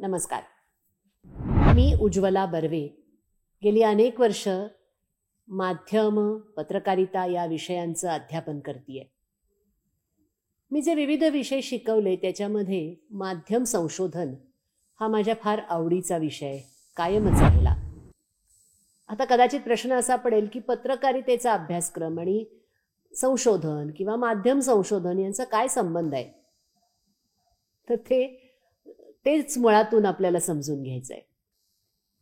नमस्कार. मी उज्ज्वला बर्वे. गेली अनेक वर्ष माध्यम, पत्रकारिता या विषयांचं अध्यापन करते आहे. मी जे विविध विषय शिकवले त्याच्यामध्ये माध्यम संशोधन हा माझ्या फार आवडीचा विषय कायमच राहिला. आता कदाचित प्रश्न असा पडेल की पत्रकारितेचा अभ्यासक्रम आणि संशोधन किंवा माध्यम संशोधन यांचा काय संबंध आहे. तर तेच मुळातून आपल्याला समजून घ्यायचं आहे.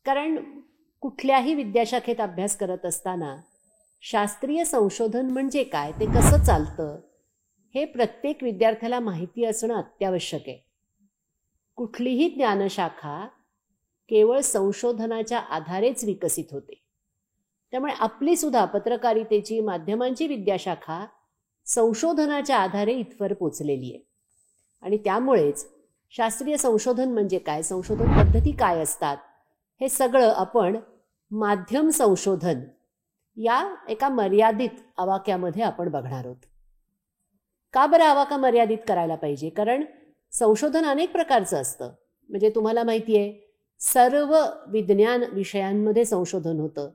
कारण कुठल्याही विद्याशाखेत अभ्यास करत असताना शास्त्रीय संशोधन म्हणजे काय, ते कसं चालतं, हे प्रत्येक विद्यार्थ्याला माहिती असणं अत्यावश्यक आहे. कुठलीही ज्ञानशाखा केवळ संशोधनाच्या आधारेच विकसित होते. त्यामुळे आपली सुद्धा पत्रकारितेची, माध्यमांची विद्याशाखा संशोधनाच्या आधारे इथवर पोचलेली आहे. आणि त्यामुळेच शास्त्रीय संशोधन म्हणजे काय, संशोधन पद्धती काय असतात, हे सगळं आपण माध्यम संशोधन या एका मर्यादित आवाक्यामध्ये आपण बघणार आहोत. का बरं आवाका मर्यादित करायला पाहिजे? कारण संशोधन अनेक प्रकारचं असतं. म्हणजे तुम्हाला माहिती आहे, सर्व विज्ञान विषयांमध्ये संशोधन होतं.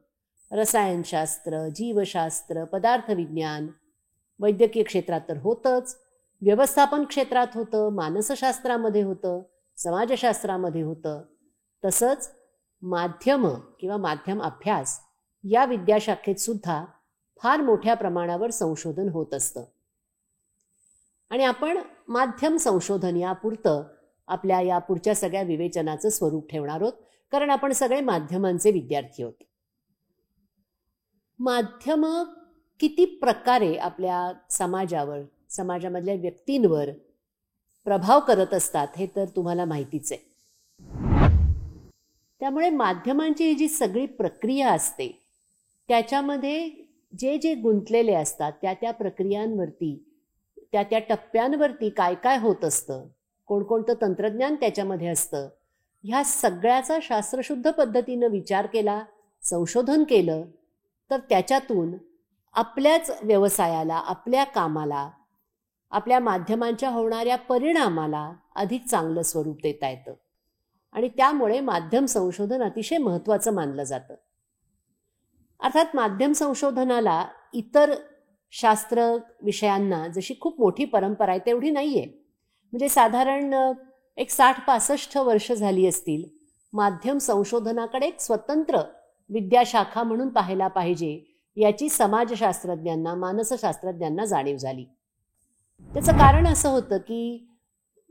रसायनशास्त्र, जीवशास्त्र, पदार्थविज्ञान, वैद्यकीय क्षेत्रात तर होतंच, व्यवस्थापन क्षेत्रात होतं, मानसशास्त्रामध्ये होतं, समाजशास्त्रामध्ये होतं. तसंच माध्यम किंवा माध्यम अभ्यास या विद्याशाखेत सुद्धा फार मोठ्या प्रमाणावर संशोधन होत असतं. आणि आपण माध्यम संशोधन यापुरतं आपल्या या पुढच्या सगळ्या विवेचनाचं स्वरूप ठेवणार आहोत, कारण आपण सगळे माध्यमांचे विद्यार्थी आहोत. माध्यम किती प्रकारे आपल्या समाजावर, समाजामधल्या व्यक्तींवर प्रभाव करत असतात हे तर तुम्हाला माहितीच आहे. त्यामुळे माध्यमांची जी सगळी प्रक्रिया असते त्याच्यामध्ये जे जे गुंतलेले असतात त्या प्रक्रियांवरती, त्या टप्प्यांवरती काय काय होत असतं, कोणकोणतं तंत्रज्ञान त्याच्यामध्ये असतं, ह्या सगळ्याचा शास्त्रशुद्ध पद्धतीनं विचार केला, संशोधन केलं, तर त्याच्यातून आपल्याच व्यवसायाला, आपल्या कामाला, आपल्या माध्यमांच्या होणाऱ्या परिणामाला अधिक चांगलं स्वरूप देता येतं. आणि त्यामुळे माध्यम संशोधन अतिशय महत्त्वाचं मानलं जातं. अर्थात माध्यम संशोधनाला इतर शास्त्र विषयांना जशी खूप मोठी परंपरा आहे तेवढी नाही आहे. म्हणजे साधारण एक 60-65 वर्ष झाली असतील माध्यम संशोधनाकडे एक स्वतंत्र विद्याशाखा म्हणून पाहायला पाहिजे याची समाजशास्त्रज्ञांना, मानसशास्त्रज्ञांना जाणीव झाली. त्याचं कारण असं होतं की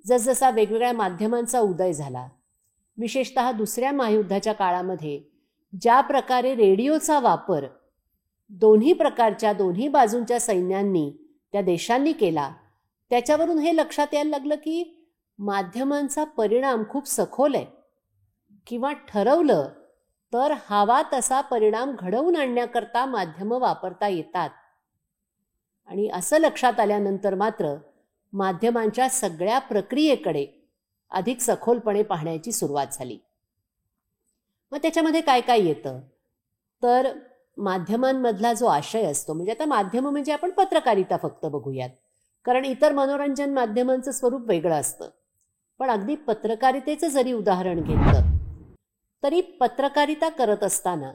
जसजसा वेगवेगळ्या माध्यमांचा उदय झाला, विशेषतः दुसऱ्या महायुद्धाच्या काळामध्ये ज्या प्रकारे रेडिओचा वापर दोन्ही प्रकारच्या, दोन्ही बाजूंच्या सैन्यांनी, त्या देशांनी केला, त्याच्यावरून हे लक्षात यायला लागलं की माध्यमांचा परिणाम खूप सखोल आहे. किंवा ठरवलं तर हवा तसा परिणाम घडवून आणण्याकरता माध्यमं वापरता येतात. आणि असं लक्षात आल्यानंतर मात्र माध्यमांच्या सगळ्या प्रक्रियेकडे अधिक सखोलपणे पाहण्याची सुरुवात झाली. मग त्याच्यामध्ये काय काय येतं, तर माध्यमांमधला जो आशय असतो, म्हणजे आता माध्यम म्हणजे आपण पत्रकारिता फक्त बघूयात, कारण इतर मनोरंजन माध्यमांचं स्वरूप वेगळं असतं. पण अगदी पत्रकारितेचं जरी उदाहरण घेतलं तरी पत्रकारिता करत असताना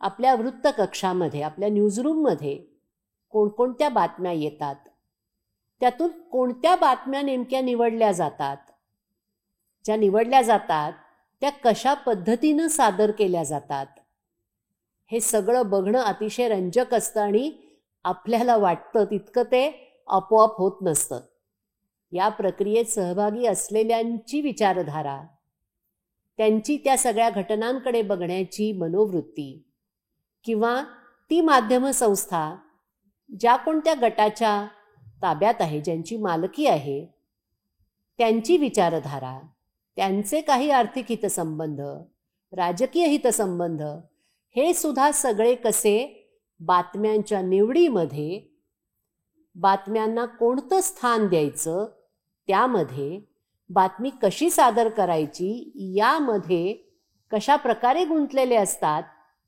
आपल्या वृत्तकक्षामध्ये, आपल्या न्यूजरूममध्ये कोणकोणत्या बातम्या येतात, त्यातून कोणत्या बातम्या नेमक्या निवडल्या जातात, ज्या निवडल्या जातात त्या कशा पद्धतीनं सादर केल्या जातात, हे सगळं बघणं अतिशय रंजक असतं. आणि आपल्याला वाटतं तितकं ते आपोआप होत नसतं. या प्रक्रियेत सहभागी असलेल्यांची विचारधारा, त्यांची त्या सगळ्या घटनांकडे बघण्याची मनोवृत्ती, किंवा ती माध्यम संस्था ज्या कोणत्या गटाच्या ताब्यात आहे, ज्यांची मालकी आहे, त्यांची विचारधारा, त्यांचे काही आर्थिक हितसंबंध, राजकीय हितसंबंध, हे सुद्धा सगळे कसे बातम्यांच्या निवडीमध्ये, बातम्यांना कोणतं स्थान द्यायचं, त्यामध्ये बातमी कशी सादर करायची, यामध्ये कशा प्रकारे गुंतलेले असतात,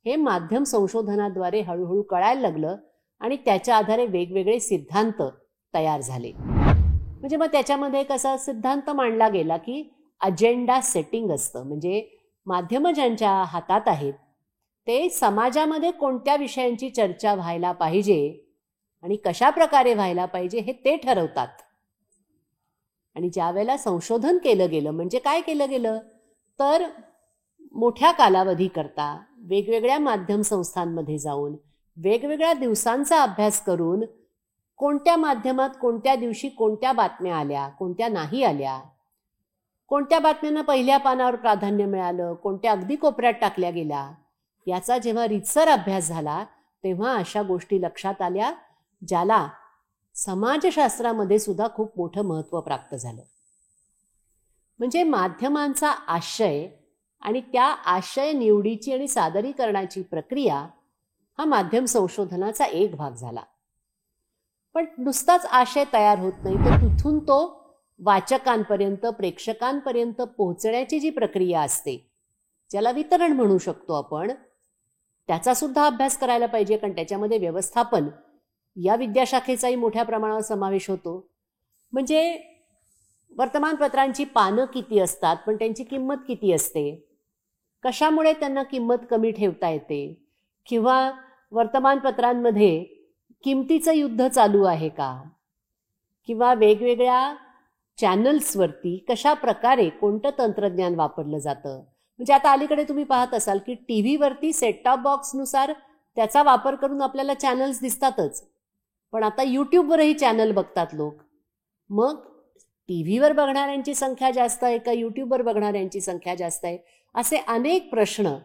हे माध्यम संशोधनाद्वारे हळूहळू कळायला लागलं. आणि त्याच्या आधारे वेगवेगळे सिद्धांत तयार झाले. म्हणजे मग त्याच्यामध्ये कसा सिद्धांत मांडला गेला की अजेंडा सेटिंग असतं. म्हणजे माध्यमं ज्यांच्या हातात आहेत ते समाजामध्ये कोणत्या विषयांची चर्चा व्हायला पाहिजे आणि कशा प्रकारे व्हायला पाहिजे हे ते ठरवतात. आणि ज्या वेळेला संशोधन केलं गेलं म्हणजे काय केलं गेलं तर मोठ्या कालावधीकरता वेगवेगळ्या माध्यम संस्थांमध्ये जाऊन वेगवेगळ्या दिवसांचा अभ्यास करून कोणत्या माध्यमात कोणत्या दिवशी कोणत्या बातम्या आल्या, कोणत्या नाही आल्या, कोणत्या बातम्यांना पहिल्या पानावर प्राधान्य मिळालं, कोणत्या अगदी कोपऱ्यात टाकल्या गेल्या, याचा जेव्हा रीतसर अभ्यास झाला तेव्हा अशा गोष्टी लक्षात आल्या ज्याला समाजशास्त्रामध्ये सुद्धा खूप मोठं महत्त्व प्राप्त झालं. म्हणजे माध्यमांचा आशय आणि त्या आशय निवडीची आणि सादरीकरणाची प्रक्रिया हा माध्यम संशोधनाचा एक भाग झाला. पण नुसताच आशय तयार होत नाही, तर तिथून तो वाचकांपर्यंत प्रेक्षकांपर्यंत पोहोचण्याची जी प्रक्रिया असते ज्याला वितरण म्हणू शकतो आपण, त्याचा सुद्धा अभ्यास करायला पाहिजे. कारण त्याच्यामध्ये व्यवस्थापन या विद्याशाखेचाही मोठ्या प्रमाणावर समावेश होतो. म्हणजे वर्तमानपत्रांची पानं किती असतात पण त्यांची किंमत किती असते, कशामुळे त्यांना किंमत कमी ठेवता येते, किंवा वर्तमानपत्रांमध्ये किमतीचं युद्ध चालू आहे का, किंवा वेगवेगळ्या चॅनल्सवरती कशा प्रकारे कोणतं तंत्रज्ञान वापरलं जातं. म्हणजे आता अलीकडे तुम्ही पाहत असाल की टी व्हीवरती सेट टॉप बॉक्सनुसार त्याचा वापर करून आपल्याला चॅनल्स दिसतातच, पण आता यूट्यूबवरही चॅनल बघतात लोक. मग टी व्हीवर बघणाऱ्यांची संख्या जास्त आहे का यूट्यूबवर बघणाऱ्यांची संख्या जास्त आहे, असे अनेक प्रश्न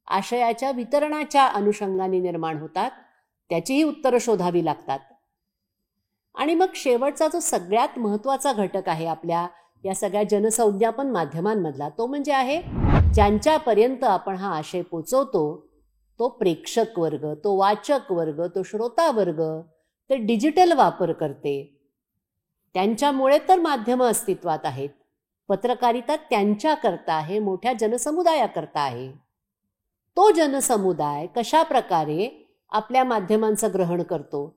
आशयाच्या वितरणाच्या अनुषंगाने निर्माण होतात. त्याचीही उत्तरं शोधावी लागतात. आणि मग शेवटचा जो सगळ्यात महत्त्वाचा घटक आहे आपल्या या सगळ्या जनसंज्ञापन माध्यमांमधला, तो म्हणजे आहे ज्यांच्यापर्यंत आपण हा आशय पोचवतो तो प्रेक्षक वर्ग, तो वाचक वर्ग, तो श्रोता वर्ग, ते डिजिटल वापर करते. त्यांच्यामुळे तर माध्यमं अस्तित्वात आहेत. पत्रकारिता त्यांच्याकरता आहे, मोठ्या जनसमुदायाकरता आहे. तो जनसमुदाय कशा प्रकारे आपल्या माध्यमांचं ग्रहण करतो,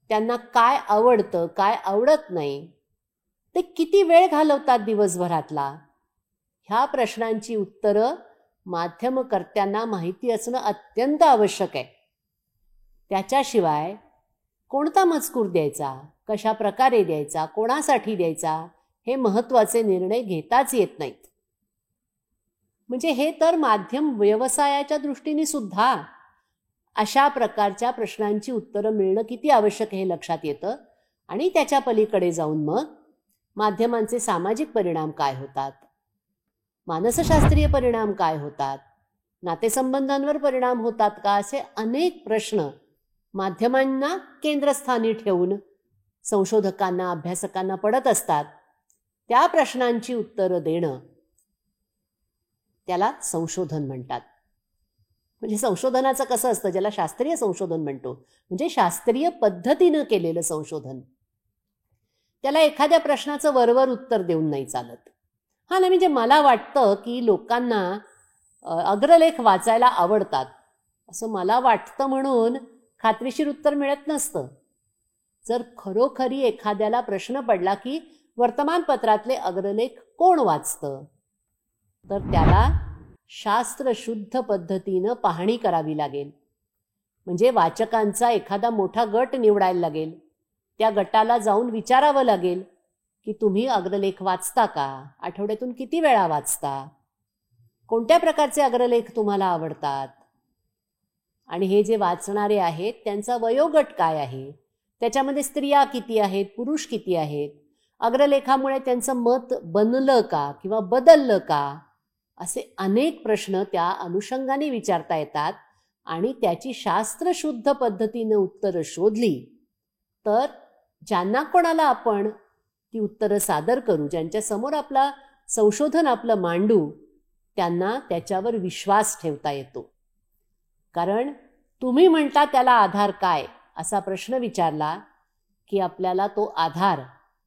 त्यांना काय आवडतं काय आवडत नाही, ते किती वेळ घालवतात दिवसभरातला, ह्या प्रश्नांची उत्तरं माध्यमकर्त्यांना माहिती असणं अत्यंत आवश्यक आहे. त्याच्याशिवाय कोणता मजकूर द्यायचा, कशा प्रकारे द्यायचा, कोणासाठी द्यायचा, हे महत्त्वाचे निर्णय घेताच येत नाहीत. म्हणजे हे तर माध्यम व्यवसायाच्या दृष्टीने सुद्धा अशा प्रकारच्या प्रश्नांची उत्तरं मिळणं किती आवश्यक हे लक्षात येतं. आणि त्याच्या पलीकडे जाऊन मग माध्यमांचे सामाजिक परिणाम काय होतात, मानसशास्त्रीय परिणाम काय होतात, नातेसंबंधांवर परिणाम होतात का, असे अनेक प्रश्न माध्यमांना केंद्रस्थानी ठेवून संशोधकांना अभ्यासकांना पडत असतात. त्या प्रश्नांची उत्तरं देणं त्याला संशोधन म्हणतात. म्हणजे संशोधनाचं कसं असतं, ज्याला शास्त्रीय संशोधन म्हणतो, म्हणजे शास्त्रीय पद्धतीनं केलेलं संशोधन. त्याला एखाद्या प्रश्नाचं वरवर उत्तर देऊन नाही चालत. हा ना, म्हणजे मला वाटतं की लोकांना अग्रलेख वाचायला आवडतात असं मला वाटतं म्हणून खात्रीशीर उत्तर मिळत नसतं. जर खरोखरी एखाद्याला प्रश्न पडला की वर्तमानपत्रातले अग्रलेख कोण वाचतं, तर त्याला शास्त्रशुद्ध पद्धतीनं पाहणी करावी लागेल. म्हणजे वाचकांचा एखादा मोठा गट निवडायला लागेल. त्या गटाला जाऊन विचारावं लागेल की तुम्ही अग्रलेख वाचता का, आठवड्यातून किती वेळा वाचता, कोणत्या प्रकारचे अग्रलेख तुम्हाला आवडतात, आणि हे जे वाचणारे आहेत त्यांचा वयोगट काय आहे, त्याच्यामध्ये स्त्रिया किती आहेत, पुरुष किती आहेत, अग्रलेखामुळे त्यांचं मत बनलं का किंवा बदललं का, असे अनेक प्रश्न त्या अनुषंगाने विचारता येतात. आणि त्याची शास्त्रशुद्ध पद्धतीनं उत्तरं शोधली तर ज्यांना कोणाला आपण ती उत्तरं सादर करू, ज्यांच्या समोर आपला संशोधन आपलं मांडू, त्यांना त्याच्यावर विश्वास ठेवता येतो. कारण तुम्ही म्हणता त्याला आधार काय असा प्रश्न विचारला की आपल्याला तो आधार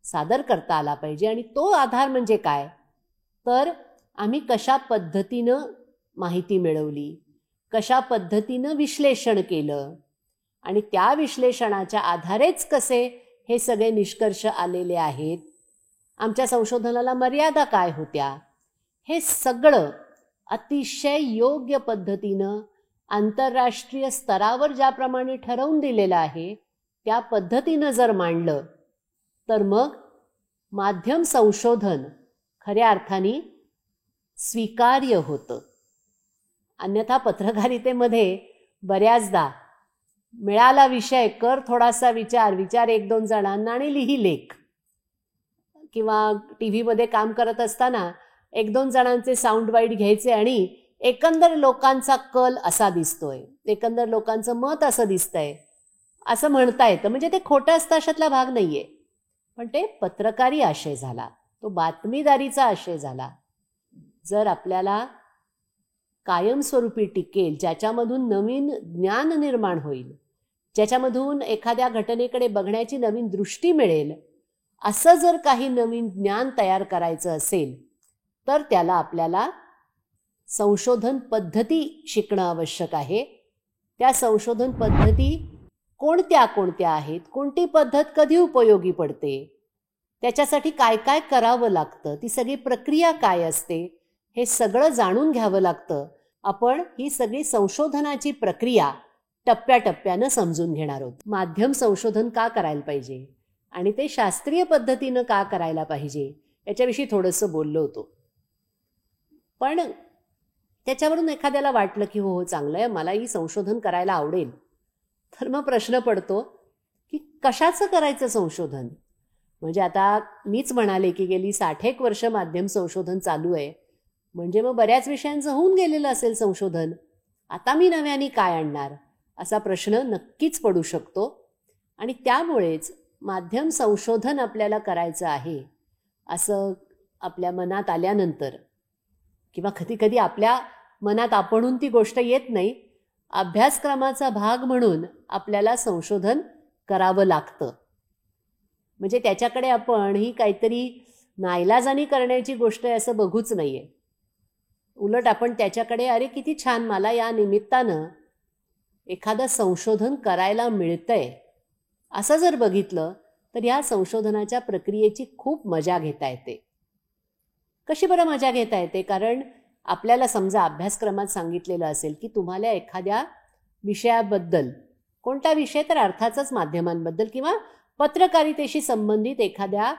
सादर करता आला पाहिजे. आणि तो आधार म्हणजे काय, तर आम्ही कशा पद्धतीनं माहिती मिळवली, कशा पद्धतीनं विश्लेषण केलं, आणि त्या विश्लेषणाच्या आधारेच कसे हे सगळे निष्कर्ष आलेले आहेत, आमच्या संशोधनाला मर्यादा काय होत्या, हे सगळं अतिशय योग्य पद्धतीनं आंतरराष्ट्रीय स्तरावर ज्याप्रमाणे ठरवून दिलेलं आहे त्या पद्धतीनं जर मांडलं तर मग माध्यम संशोधन खऱ्या अर्थाने स्वीकार्य होतं. अन्यथा पत्रकारितेमध्ये बऱ्याचदा मिळाला विषय, कर थोडासा विचार, विचार 1-2 जणांना आणि लिही लेख, किंवा टी व्हीमध्ये काम करत असताना 1-2 जणांचे साऊंड बाईट घ्यायचे आणि एकंदर लोकांचा कल असा दिसतोय, एकंदर लोकांचं मत असं दिसतंय, असं म्हणता येतं. म्हणजे ते खोटं असतं अशातला भाग नाहीये, पण ते पत्रकारी आशय झाला, तो बातमीदारीचा आशय झाला. जर आपल्याला कायमस्वरूपी टिकेल, ज्याच्यामधून नवीन ज्ञान निर्माण होईल, ज्याच्यामधून एखाद्या घटनेकडे बघण्याची नवीन दृष्टी मिळेल, असं जर काही नवीन ज्ञान तयार करायचं असेल तर त्याला आपल्याला संशोधन पद्धती शिकणं आवश्यक आहे. त्या संशोधन पद्धती कोणत्या कोणत्या आहेत, कोणती पद्धत कधी उपयोगी पडते, त्याच्यासाठी काय काय करावं लागतं, ती सगळी प्रक्रिया काय असते, हे सगळं जाणून घ्यावं लागतं. आपण ही सगळी संशोधनाची प्रक्रिया टप्प्याटप्प्यानं समजून घेणार आहोत. माध्यम संशोधन का करायला पाहिजे आणि ते शास्त्रीय पद्धतीनं का करायला पाहिजे याच्याविषयी थोडंसं बोललो होतो. पण त्याच्यावरून एखाद्याला वाटलं की हो चांगलं आहे, मलाही संशोधन करायला आवडेल, तर मग प्रश्न पडतो की कशाचं करायचं संशोधन. म्हणजे आता मीच म्हणाले की गेली 60 वर्ष माध्यम संशोधन चालू आहे, म्हणजे मग बऱ्याच विषयांचं होऊन गेलेलं असेल संशोधन, आता मी नव्याने काय आणणार असा प्रश्न नक्कीच पडू शकतो. आणि त्यामुळेच माध्यम संशोधन आपल्याला करायचं आहे असं आपल्या मनात आल्यानंतर, किंवा कधी कधी आपल्या मनात आपणहून ती गोष्ट येत नाही, अभ्यासक्रमाचा भाग म्हणून आपल्याला संशोधन करावं लागतं. म्हणजे त्याच्याकडे आपण ही काहीतरी नाईलाजानी करण्याची गोष्ट आहे असं बघूच नाहीये. उलट आपण त्याच्याकडे अरे किती छान, मला या निमित्तानं एखादं संशोधन करायला मिळतंय असं जर बघितलं तर या संशोधनाच्या प्रक्रियेची खूप मजा घेता येते. कशी बरं मजा घेता येते? कारण आपल्याला समजा अभ्यासक्रमात सांगितलेलं असेल की तुम्हाला एखाद्या विषयाबद्दल, कोणता विषय तर अर्थातच माध्यमांबद्दल किंवा पत्रकारितेशी संबंधित एखाद्या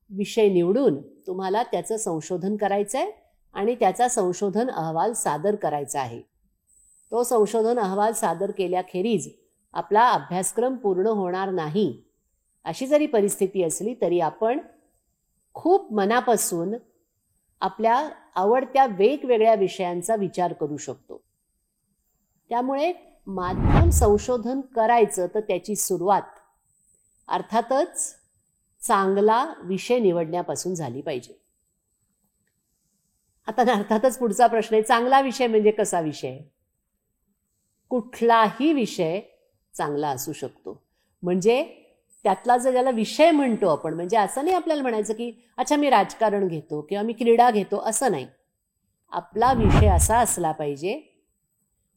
विषय निवडून तुम्हाला त्याचं संशोधन करायचं आहे आणि त्याचा संशोधन अहवाल सादर करायचा आहे. तो संशोधन अहवाल सादर केल्याखेरीज आपला अभ्यासक्रम पूर्ण होणार नाही, अशी जरी परिस्थिती असली तरी आपण खूप मनापासून आपल्या आवडत्या वेगवेगळ्या विषयांचा विचार करू शकतो. त्यामुळे माध्यम संशोधन करायचं तर त्याची सुरुवात अर्थातच चांगला विषय निवडण्यापासून झाली पाहिजे. आता अर्थातच पुढचा प्रश्न आहे, चांगला विषय म्हणजे कसा विषय? कुठलाही विषय चांगला असू शकतो. म्हणजे त्यातला जर ज्याला विषय म्हणतो आपण, म्हणजे असं नाही आपल्याला म्हणायचं की अच्छा मी राजकारण घेतो किंवा मी क्रीडा घेतो, असं नाही. आपला विषय असा असला पाहिजे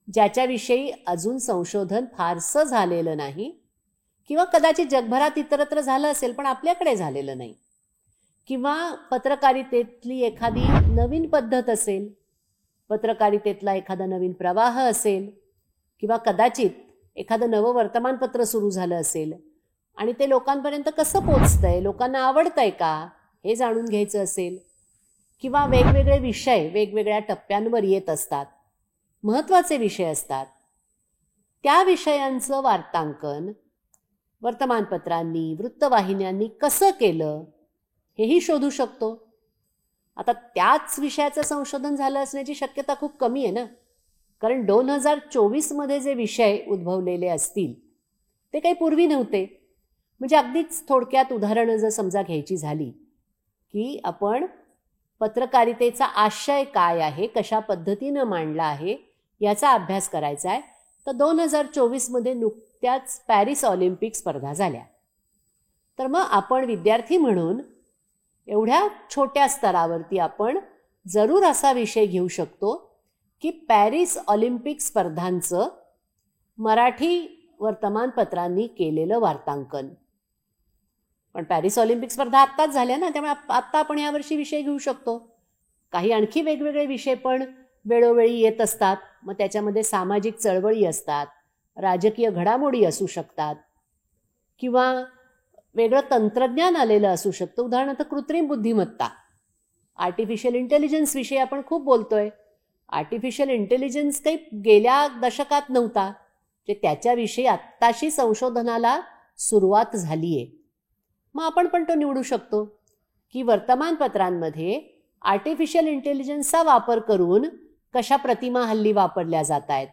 ज्याच्याविषयी अजून संशोधन फारसं झालेलं नाही, किंवा कदाचित जगभरात इतरत्र झालं असेल पण आपल्याकडे झालेलं नाही, किंवा पत्रकारितेतली एखादी नवीन पद्धत असेल, पत्रकारितेतला एखादा नवीन प्रवाह असेल, किंवा कदाचित एखादं नवं वर्तमानपत्र सुरू झालं असेल आणि ते लोकांपर्यंत कसं पोचतंय, लोकांना आवडतंय का, हे जाणून घ्यायचं असेल, किंवा वेगवेगळे विषय वेगवेगळ्या टप्प्यांवर येत असतात, महत्त्वाचे विषय असतात, त्या विषयांचं वार्तांकन वर्तमानपत्रांनी, वृत्तवाहिन्यांनी कसं केलं हेही शोधू शकतो. आता त्याच विषयाचं संशोधन झालं असण्याची शक्यता खूप कमी आहे ना, कारण 2024 जे विषय उद्भवलेले असतील ते काही पूर्वी नव्हते. म्हणजे अगदीच थोडक्यात उदाहरणं जर समजा घ्यायची झाली की आपण पत्रकारितेचा आशय काय आहे, कशा पद्धतीनं मांडला आहे याचा अभ्यास करायचा आहे, तर 2024 नुकत्याच पॅरिस ऑलिम्पिक स्पर्धा झाल्या. तर मग आपण विद्यार्थी म्हणून एवढ्या छोट्या स्तरावरती आपण जरूर असा विषय घेऊ शकतो की पॅरिस ऑलिम्पिक स्पर्धांचं मराठी वर्तमानपत्रांनी केलेलं वार्तांकन. पण पॅरिस ऑलिम्पिक स्पर्धा आत्ताच झाल्या ना, त्यामुळे आत्ता आपण यावर्षी विषय घेऊ शकतो. काही आणखी वेगवेगळे विषय पण वेळोवेळी येत असतात. मग त्याच्यामध्ये सामाजिक चळवळी असतात, राजकीय घडामोडी असू शकतात, किंवा वेगळं तंत्रज्ञान आलेलं असू शकतं. उदाहरणार्थ कृत्रिम बुद्धिमत्ता, आर्टिफिशियल इंटेलिजन्स विषयी आपण खूप बोलतोय. आर्टिफिशियल इंटेलिजन्स काही गेल्या दशकात नव्हता, म्हणजे त्याच्याविषयी आत्ताशी संशोधनाला सुरुवात झाली आहे. मग आपण पण तो निवडू शकतो की वर्तमानपत्रांमध्ये आर्टिफिशियल इंटेलिजन्सचा वापर करून कशा प्रतिमा हल्ली वापरल्या जात आहेत.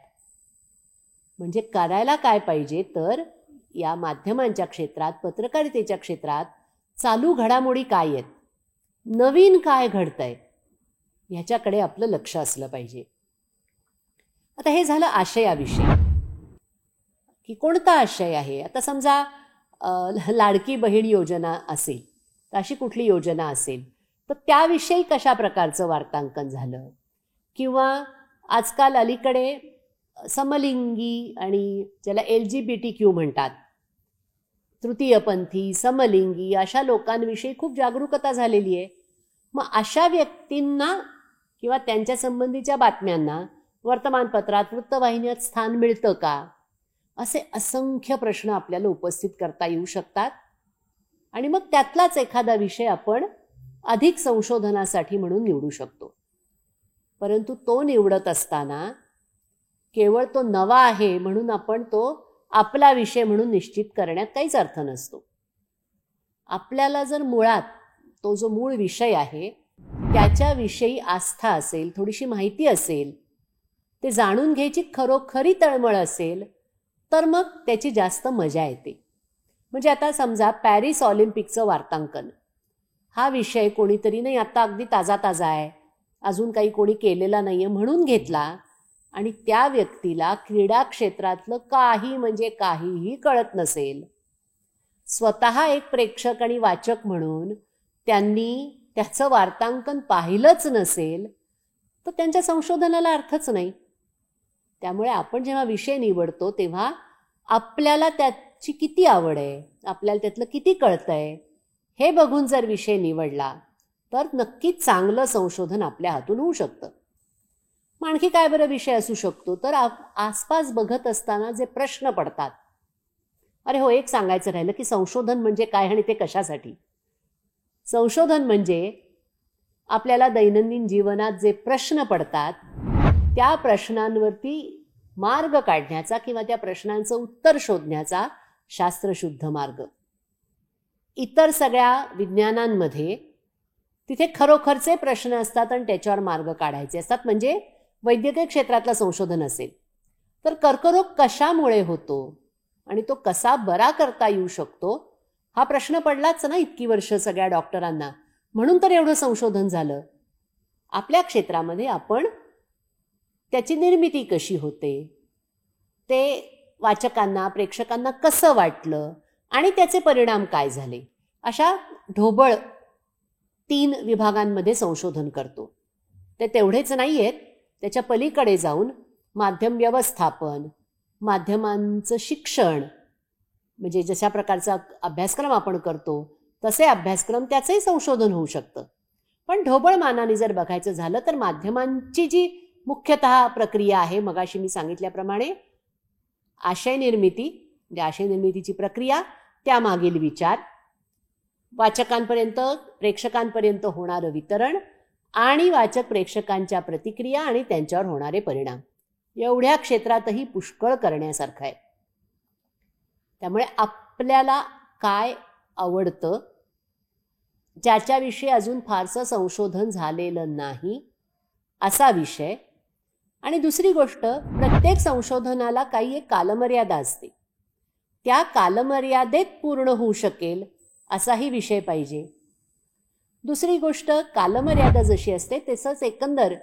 म्हणजे करायला काय पाहिजे तर या माध्यमांच्या क्षेत्रात, पत्रकारितेच्या क्षेत्रात चालू घडामोडी काय आहेत, नवीन काय घडतंय, ह्याच्याकडे आपलं लक्ष असलं पाहिजे. आता हे झालं आशयाविषयी की कोणता आशय आहे. आता समजा लाडकी बहीण योजना असेल, तर अशी कुठली योजना असेल तर त्याविषयी कशा प्रकारचं वार्तांकन झालं, किंवा आजकाल अलीकडे समलिंगी आणि ज्याला LGBTQ म्हणतात, तृतीयपंथी, समलिंगी अशा लोकांविषयी खूप जागरूकता झालेली आहे. मग अशा व्यक्तींना किंवा त्यांच्या संबंधीच्या बातम्यांना वर्तमानपत्रात, वृत्तवाहिन्यात स्थान मिळतं का, असे असंख्य प्रश्न आपल्याला उपस्थित करता येऊ शकतात. आणि मग त्यातलाच एखादा विषय आपण अधिक संशोधनासाठी म्हणून निवडू शकतो. परंतु तो निवडत असताना केवळ तो नवा आहे म्हणून आपण तो आपला विषय म्हणून निश्चित करण्यात काहीच अर्थ नसतो. आपल्याला जर मुळात तो जो मूळ विषय आहे त्याच्याविषयी आस्था असेल, थोडीशी माहिती असेल, ते जाणून घ्यायची खरोखरी तळमळ असेल, तर मग त्याची जास्त मजा येते. म्हणजे आता समजा पॅरिस ऑलिम्पिकचं वार्तांकन हा विषय कोणीतरी नाही, आता अगदी ताजा ताजा आहे, अजून काही कोणी केलेला नाही आहे म्हणून घेतला, आणि त्या व्यक्तीला क्रीडा क्षेत्रातलं काही म्हणजे काहीही कळत नसेल, स्वतः एक प्रेक्षक आणि वाचक म्हणून त्यांनी त्याचं वार्तांकन पाहिलंच नसेल, तर त्यांच्या संशोधनाला अर्थच नाही. त्यामुळे आपण जेव्हा विषय निवडतो तेव्हा आपल्याला त्याची किती आवड आहे, आपल्याला त्यातलं किती कळतंय हे बघून जर विषय निवडला तर नक्कीच चांगलं संशोधन आपल्या हातून होऊ शकतं. मग आणखी काय बरं विषय असू शकतो तर आसपास बघत असताना जे प्रश्न पडतात. अरे हो, एक सांगायचं राहिलं की संशोधन म्हणजे काय आणि ते कशासाठी. संशोधन म्हणजे आपल्याला दैनंदिन जीवनात जे प्रश्न पडतात त्या प्रश्नांवरती मार्ग काढण्याचा किंवा त्या प्रश्नांचं उत्तर शोधण्याचा शास्त्रशुद्ध मार्ग. इतर सगळ्या विज्ञानांमध्ये तिथे खरोखरचे प्रश्न असतात आणि त्याच्यावर मार्ग काढायचे असतात. म्हणजे वैद्यकीय क्षेत्रातलं संशोधन असेल तर कर्करोग कशामुळे होतो आणि तो कसा बरा करता येऊ शकतो हा प्रश्न पडलाच ना इतकी वर्ष सगळ्या डॉक्टरांना, म्हणून तर एवढं संशोधन झालं. आपल्या क्षेत्रामध्ये आपण त्याची निर्मिती कशी होते, ते वाचकांना, प्रेक्षकांना कसं वाटलं आणि त्याचे परिणाम काय झाले, अशा ढोबळ 3 विभागांमध्ये संशोधन करतो. ते तेवढेच नाही आहेत, त्याच्या पलीकडे जाऊन माध्यम व्यवस्थापन, माध्यमांचं शिक्षण, म्हणजे जशा प्रकारचा अभ्यासक्रम आपण करतो तसे अभ्यासक्रम, त्याचंही संशोधन होऊ शकतं. पण ढोबळ मानाने जर बघायचं झालं तर माध्यमांची जी मुख्यतः प्रक्रिया आहे, मगाशी मी सांगितल्याप्रमाणे आशय निर्मिती, म्हणजे आशय निर्मितीची प्रक्रिया, त्यामागील विचार, वाचकांपर्यंत, प्रेक्षकांपर्यंत होणारं वितरण आणि वाचक प्रेक्षकांच्या प्रतिक्रिया आणि त्यांच्यावर होणारे परिणाम, एवढ्या क्षेत्रातही पुष्कळ करण्यासारखं आहे. त्यामुळे आपल्याला काय आवडतं, ज्याच्याविषयी अजून फारसं संशोधन झालेलं नाही असा विषय. आणि दुसरी गोष्ट, प्रत्येक संशोधनाला काही एक कालमर्यादा असते, त्या कालमर्यादेत पूर्ण होऊ शकेल असाही विषय पाहिजे. दुसरी गोष्ट, कालमर्यादा जशी असते तसंच एकंदर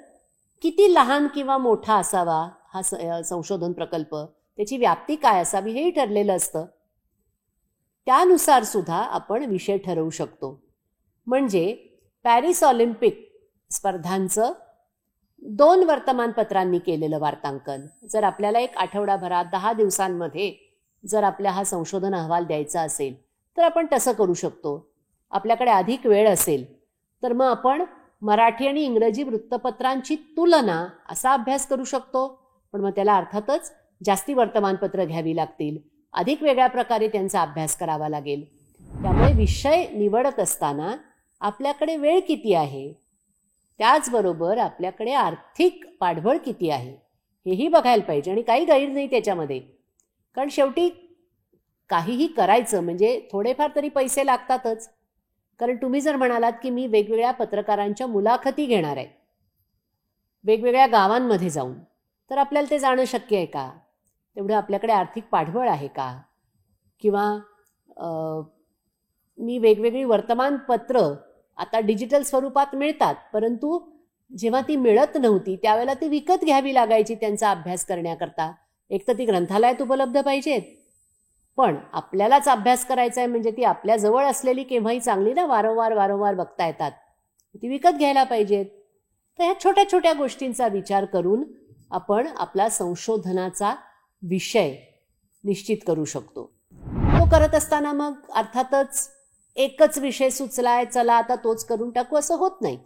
किती लहान किंवा मोठा असावा हा संशोधन प्रकल्प, त्याची व्याप्ती काय असावी हेही ठरलेलं असतं. त्यानुसार सुद्धा आपण विषय ठरवू शकतो. म्हणजे पॅरिस ऑलिम्पिक स्पर्धांचं 2 वर्तमानपत्रांनी केलेलं वार्तांकन जर आपल्याला एक आठवडाभरात 10 दिवसांमध्ये जर आपल्या हा संशोधन अहवाल द्यायचा असेल तर आपण तसं करू शकतो. आपल्याकडे अधिक वेळ असेल तर मग आपण मराठी आणि इंग्रजी वृत्तपत्रांची तुलना असा अभ्यास करू शकतो. पण मग त्याला अर्थातच जास्ती वर्तमानपत्र घ्यावी लागतील, अधिक वेगळ्या प्रकारे त्यांचा अभ्यास करावा लागेल. त्यामुळे विषय निवडत असताना आपल्याकडे वेळ किती आहे, त्याचबरोबर आपल्याकडे आर्थिक पाठबळ किती आहे हेही बघायला पाहिजे. आणि काही गैर नाही त्याच्यामध्ये, कारण शेवटी काहीही करायचं म्हणजे थोडेफार तरी पैसे लागतातच. कारण तुम्ही जर म्हणालात की मी वेगवेगळ्या पत्रकारांच्या मुलाखती घेणार आहे वेगवेगळ्या गावांमध्ये जाऊन, तर आपल्याला ते जाणं शक्य आहे का? तेवढं आपल्याकडे आर्थिक पाठबळ आहे का? किंवा मी वेगवेगळी वर्तमानपत्र आता डिजिटल स्वरूपात मिळतात, परंतु जेव्हा ती मिळत नव्हती त्यावेळेला ती विकत घ्यावी लागायची त्यांचा अभ्यास करण्याकरता. एक तर ती ग्रंथालयात उपलब्ध पाहिजेत, पण आपल्यालाच अभ्यास करायचा आहे म्हणजे ती आपल्याजवळ असलेली केव्हाही चांगली ना, वारंवार बघता येतात, ती विकत घ्यायला पाहिजेत. तर ह्या छोट्या छोट्या गोष्टींचा विचार करून आपण आपला संशोधनाचा विषय निश्चित करू शकतो. तो करत असताना मग अर्थातच एकच विषय सुचलाय, चला आता तोच करून टाकू असं होत नाही.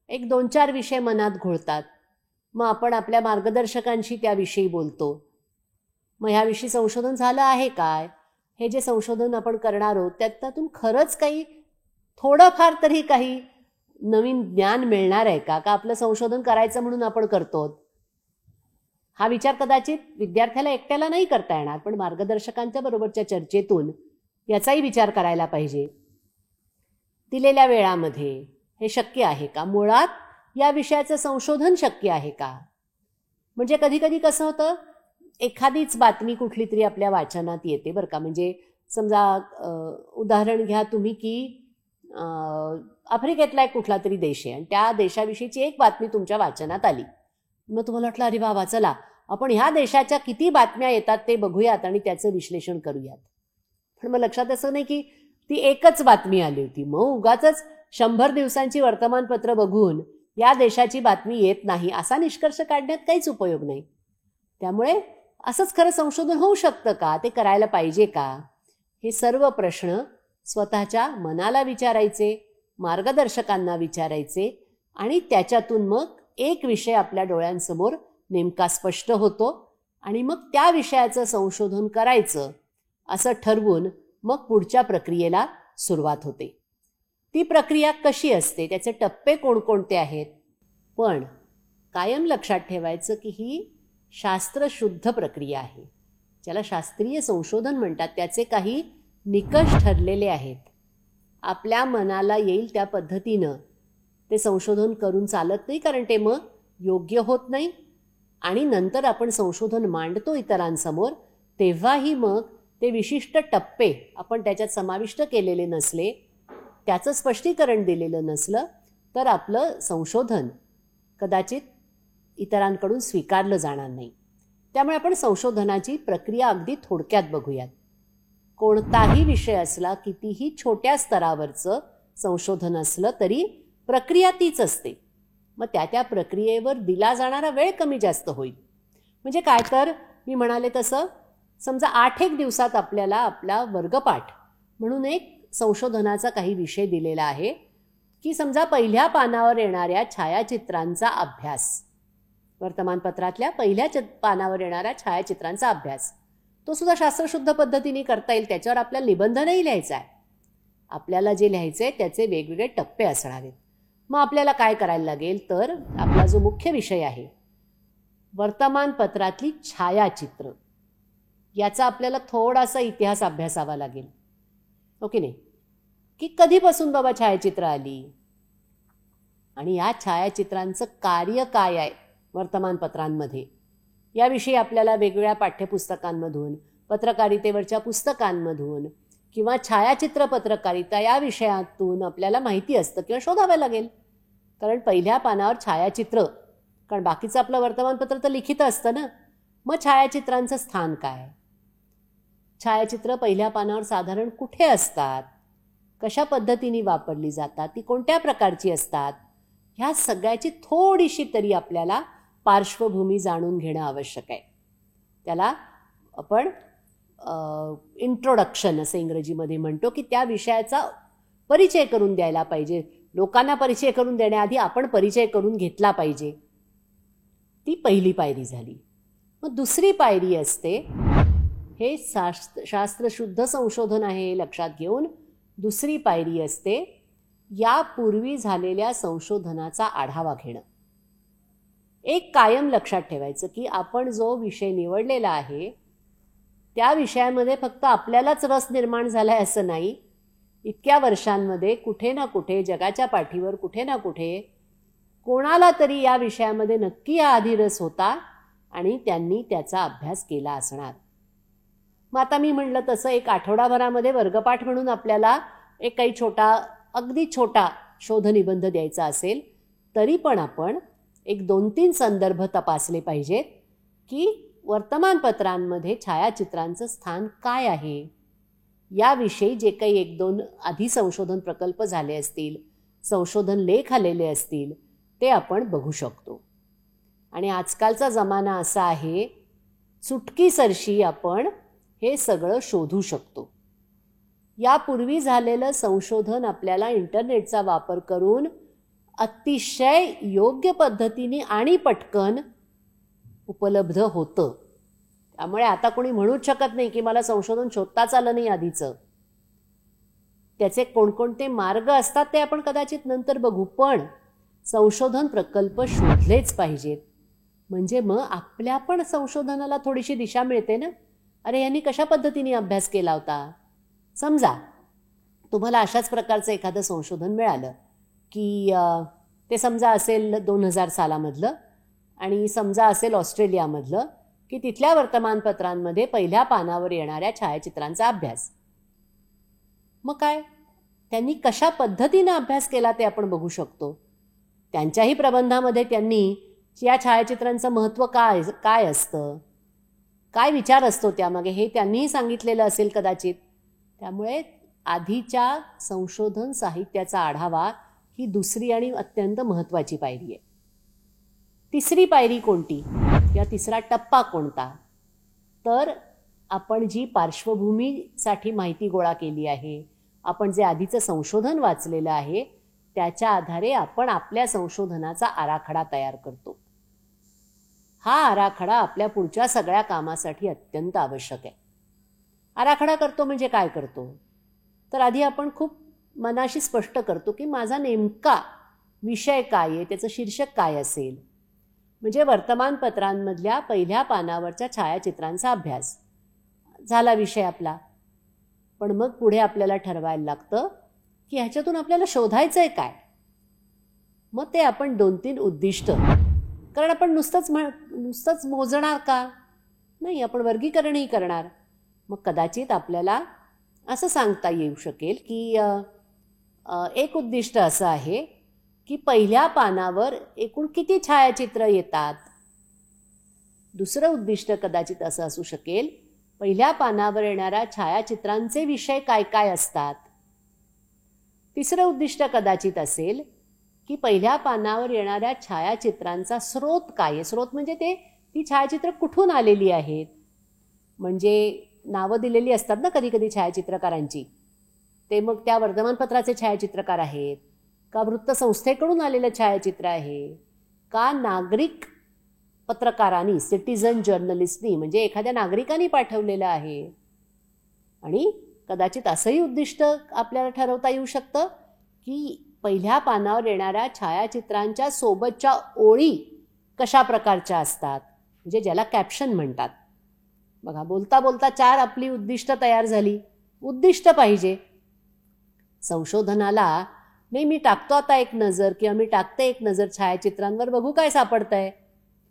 एक 2-4 विषय मनात घोळतात. मग आपण आपल्या मार्गदर्शकांशी त्याविषयी बोलतो. मग ह्याविषयी संशोधन झालं आहे काय, हे जे संशोधन आपण करणार आहोत त्यातून खरंच काही थोडंफार तरी काही नवीन ज्ञान मिळणार आहे का, का आपलं संशोधन करायचं म्हणून आपण करतो. हा विचार कदाचित विद्यार्थ्याला एकट्याला नाही करता येणार, पण मार्गदर्शकांच्या बरोबरच्या चर्चेतून याचाही विचार करायला पाहिजे. दिलेल्या वेळामध्ये हे शक्य आहे का, मुळात या विषयाचं संशोधन शक्य आहे का. म्हणजे कधी कधी कसं होतं, एखादीच बातमी कुठली तरी आपल्या वाचनात येते बरं का. म्हणजे समजा उदाहरण घ्या तुम्ही की आफ्रिकेतला एक कुठला तरी देश आहे आणि त्या देशाविषयीची एक बातमी तुमच्या वाचनात आली. मग तुम्हाला वाटलं अरे बाबा चला आपण ह्या देशाच्या किती बातम्या येतात ते बघूयात आणि त्याचं विश्लेषण करूयात. पण मग लक्षात असं नाही की ती एकच बातमी आली होती. मग उगाचच 100 दिवसांची वर्तमानपत्र बघून या देशाची बातमी येत नाही असा निष्कर्ष काढण्यात काहीच उपयोग नाही. त्यामुळे असंच खरं संशोधन होऊ शकतं का, ते करायला पाहिजे का, हे सर्व प्रश्न स्वतःच्या मनाला विचारायचे, मार्गदर्शकांना विचारायचे आणि त्याच्यातून मग एक विषय आपल्या डोळ्यांसमोर नेमका स्पष्ट होतो आणि मग त्या विषयाचं संशोधन करायचं असं ठरवून मग पुढच्या प्रक्रियेला सुरुवात होते. ती प्रक्रिया कशी असते, त्याचे टप्पे कोणकोणते आहेत, पण कायम लक्षात ठेवायचं की ही शास्त्रशुद्ध प्रक्रिया आहे. ज्याला शास्त्रीय संशोधन म्हणतात त्याचे काही निकष ठरलेले आहेत. आपल्या मनाला येईल त्या पद्धतीनं ते संशोधन करून चालत नाही, कारण ते मग योग्य होत नाही. आणि नंतर आपण संशोधन मांडतो इतरांसमोर तेव्हाही मग ते विशिष्ट टप्पे आपण त्याच्यात समाविष्ट केलेले नसले, त्याचं स्पष्टीकरण दिलेलं नसलं तर आपलं संशोधन कदाचित इतरांकडून स्वीकारलं जाणार नाही. त्यामुळे आपण संशोधनाची प्रक्रिया अगदी थोडक्यात बघूयात. कोणताही विषय असला, कितीही छोट्या स्तरावरचं संशोधन असलं तरी प्रक्रिया तीच असते. मग त्या प्रक्रियेवर दिला जाणारा वेळ कमी जास्त होईल. म्हणजे काय, तर मी म्हणाले तसं समजा 8 दिवसात आपल्याला आपला वर्गपाठ म्हणून एक संशोधनाचा काही विषय दिलेला आहे की समजा पहिल्या पानावर येणाऱ्या छायाचित्रांचा अभ्यास, वर्तमानपत्रातल्या पहिल्या पानावर येणाऱ्या छायाचित्रांचा अभ्यास, तो सुद्धा शास्त्रशुद्ध पद्धतीने करता येईल. त्याच्यावर आपल्याला निबंध नाही लिहायचा आहे. आपल्याला जे लिहायचं आहे त्याचे वेगवेगळे टप्पे असणार आहेत. मग आपल्याला काय करायला लागेल, तर आपला जो मुख्य विषय आहे वर्तमानपत्रातली छायाचित्र, याचा आपल्याला थोडासा इतिहास अभ्यासावा लागेल. ओके नाही, की कधीपासून बाबा छायाचित्र आली आणि या छायाचित्रांचं कार्य काय आहे वर्तमानपत्रांमध्ये, याविषयी आपल्याला वेगवेगळ्या पाठ्यपुस्तकांमधून, पत्रकारितेवरच्या पुस्तकांमधून किंवा छायाचित्र पत्रकारिता या विषयातून आपल्याला माहिती असतं किंवा शोधावं लागेल. कारण पहिल्या पानावर छायाचित्र, कारण बाकीचं आपलं वर्तमानपत्र तर लिखित असतं ना, मग छायाचित्रांचं स्थान काय, छायाचित्र पहिल्या पानावर साधारण कुठे असतात, कशा पद्धतीने वापरली जातात, ती कोणत्या प्रकारची असतात, ह्या सगळ्याची थोडीशी तरी आपल्याला पार्श्वभूमी जाणून घेणं आवश्यक आहे. त्याला आपण इंट्रोडक्शन असं इंग्रजीमध्ये म्हणतो, की त्या विषयाचा परिचय करून द्यायला पाहिजे. लोकांना परिचय करून देण्याआधी आपण परिचय करून घेतला पाहिजे. ती पहिली पायरी झाली. मग दुसरी पायरी असते, हे शास्त्रशुद्ध संशोधन आहे हे लक्षात घेऊन दुसरी पायरी असते, यापूर्वी झालेल्या संशोधनाचा आढावा घेणं. एक कायम लक्षात ठेवायचं की आपण जो विषय निवडलेला आहे त्या विषयामध्ये फक्त आपल्यालाच रस निर्माण झाला आहे असं नाही. इतक्या वर्षांमध्ये कुठे ना कुठे जगाच्या पाठीवर कुठे ना कुठे कोणाला तरी या विषयामध्ये नक्की आधी रस होता आणि त्यांनी त्याचा अभ्यास केला असणार. मग आता मी म्हटलं तसं एक आठवडाभरामध्ये वर्गपाठ म्हणून आपल्याला एक काही अगदी छोटा शोधनिबंध द्यायचा असेल तरी पण आपण एक 2-3 संदर्भ तपासले पाहिजेत की वर्तमानपत्रांमध्ये छायाचित्रांचं स्थान काय आहे. याविषयी जे काही 1-2 आधी संशोधन प्रकल्प झाले असतील, संशोधन लेख आलेले असतील ते आपण बघू शकतो. आणि आजकालचा जमाना असा आहे, चुटकीसरशी आपण हे सगळं शोधू शकतो. यापूर्वी झालेलं संशोधन आपल्याला इंटरनेटचा वापर करून अतिशय योग्य पद्धतीने आणि पटकन उपलब्ध होतं. त्यामुळे आता कोणी म्हणूच शकत नाही की मला संशोधन शोधताच आलं नाही आधीचं. त्याचे कोणकोणते मार्ग असतात ते आपण कदाचित नंतर बघू, पण संशोधन प्रकल्प शोधलेच पाहिजेत. म्हणजे मग आपल्या पण संशोधनाला थोडीशी दिशा मिळते ना. अरे यांनी कशा पद्धतीने अभ्यास केला होता. समजा तुम्हाला अशाच प्रकारचं एखादं संशोधन मिळालं की ते समजा असेल 2000 सालामधलं आणि समजा असेल ऑस्ट्रेलियामधलं, की तिथल्या वर्तमानपत्रांमध्ये पहिल्या पानावर येणाऱ्या छायाचित्रांचा अभ्यास. मग काय त्यांनी कशा पद्धतीनं अभ्यास केला ते आपण बघू शकतो. त्यांच्याही प्रबंधामध्ये त्यांनी या छायाचित्रांचं महत्त्व काय असतं, काय विचार असतो त्यामागे हे त्यांनीही सांगितलेलं असेल कदाचित. त्यामुळे आधीच्या संशोधन साहित्याचा आढावा ही दुसरी आणि अत्यंत महत्त्वाची पायरी आहे. तिसरी पायरी कोणती किंवा तिसरा टप्पा कोणता, तर आपण जी पार्श्वभूमीसाठी माहिती गोळा केली आहे, आपण जे आधीचं संशोधन वाचलेलं आहे त्याच्या आधारे आपण आपल्या संशोधनाचा आराखडा तयार करतो. हा आराखडा आपल्या पुढच्या सगळ्या कामासाठी अत्यंत आवश्यक आहे. आराखडा करतो म्हणजे काय करतो, तर आधी आपण खूप मनाशी स्पष्ट करतो की माझा नेमका विषय काय आहे, त्याचं शीर्षक काय असेल. म्हणजे वर्तमानपत्रांमधल्या पहिल्या पानावरच्या छायाचित्रांचा अभ्यास झाला विषय आपला. पण मग पुढे आपल्याला ठरवायला लागतं की ह्याच्यातून आपल्याला शोधायचं आहे काय. मग ते आपण 2-3 उद्दिष्ट, कारण आपण नुसतंच मोजणार का नाही, आपण वर्गीकरणही करणार. मग कदाचित आपल्याला असं सांगता येऊ शकेल की एक उद्दिष्ट असं आहे की पहिल्या पानावर एकूण किती छायाचित्र येतात. दुसरं उद्दिष्ट कदाचित असं असू शकेल, पहिल्या पानावर येणाऱ्या छायाचित्रांचे विषय काय काय असतात. तिसरं उद्दिष्ट कदाचित असेल की पहिल्या पानावर येणाऱ्या छायाचित्रांचा स्रोत काय आहे. स्रोत म्हणजे ती छायाचित्र कुठून आलेली आहेत. म्हणजे नावं दिलेली असतात ना कधी कधी छायाचित्रकारांची, ते मग त्या वर्तमानपत्राचे छायाचित्रकार आहेत का वृत्तसंस्थेकडून आलेलं छायाचित्र आहे का नागरिक पत्रकारांनी, सिटिझन जर्नलिस्टनी म्हणजे एखाद्या नागरिकांनी पाठवलेलं आहे. आणि कदाचित असंही उद्दिष्ट आपल्याला ठरवता येऊ शकतं की पहिल्या पानावर येणाऱ्या छायाचित्रांच्या सोबतच्या ओळी कशा प्रकारच्या असतात, म्हणजे ज्याला कॅप्शन म्हणतात. बघा, बोलता बोलता 4 आपली उद्दिष्ट तयार झाली. उद्दिष्ट पाहिजे संशोधनाला. नाही मी टाकतो आता एक नजर किंवा मी टाकते एक नजर छायाचित्रांवर, बघू काय सापडतंय,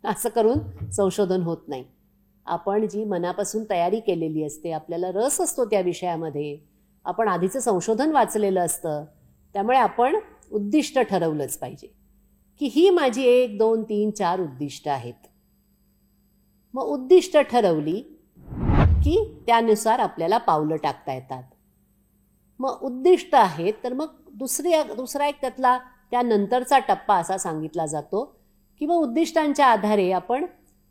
असं करून संशोधन होत नाही. आपण जी मनापासून तयारी केलेली असते, आपल्याला रस असतो त्या विषयामध्ये, आपण आधीचं संशोधन वाचलेलं असतं, त्यामुळे आपण उद्दिष्ट ठरवलंच पाहिजे की ही माझी 1, 2, 3, 4 उद्दिष्ट आहेत. मग उद्दिष्ट ठरवली की त्यानुसार आपल्याला पावलं टाकता येतात. मग उद्दिष्ट आहेत तर मग दुसरा एक त्यानंतरचा टप्पा असा सांगितला जातो की मग उद्दिष्टांच्या आधारे आपण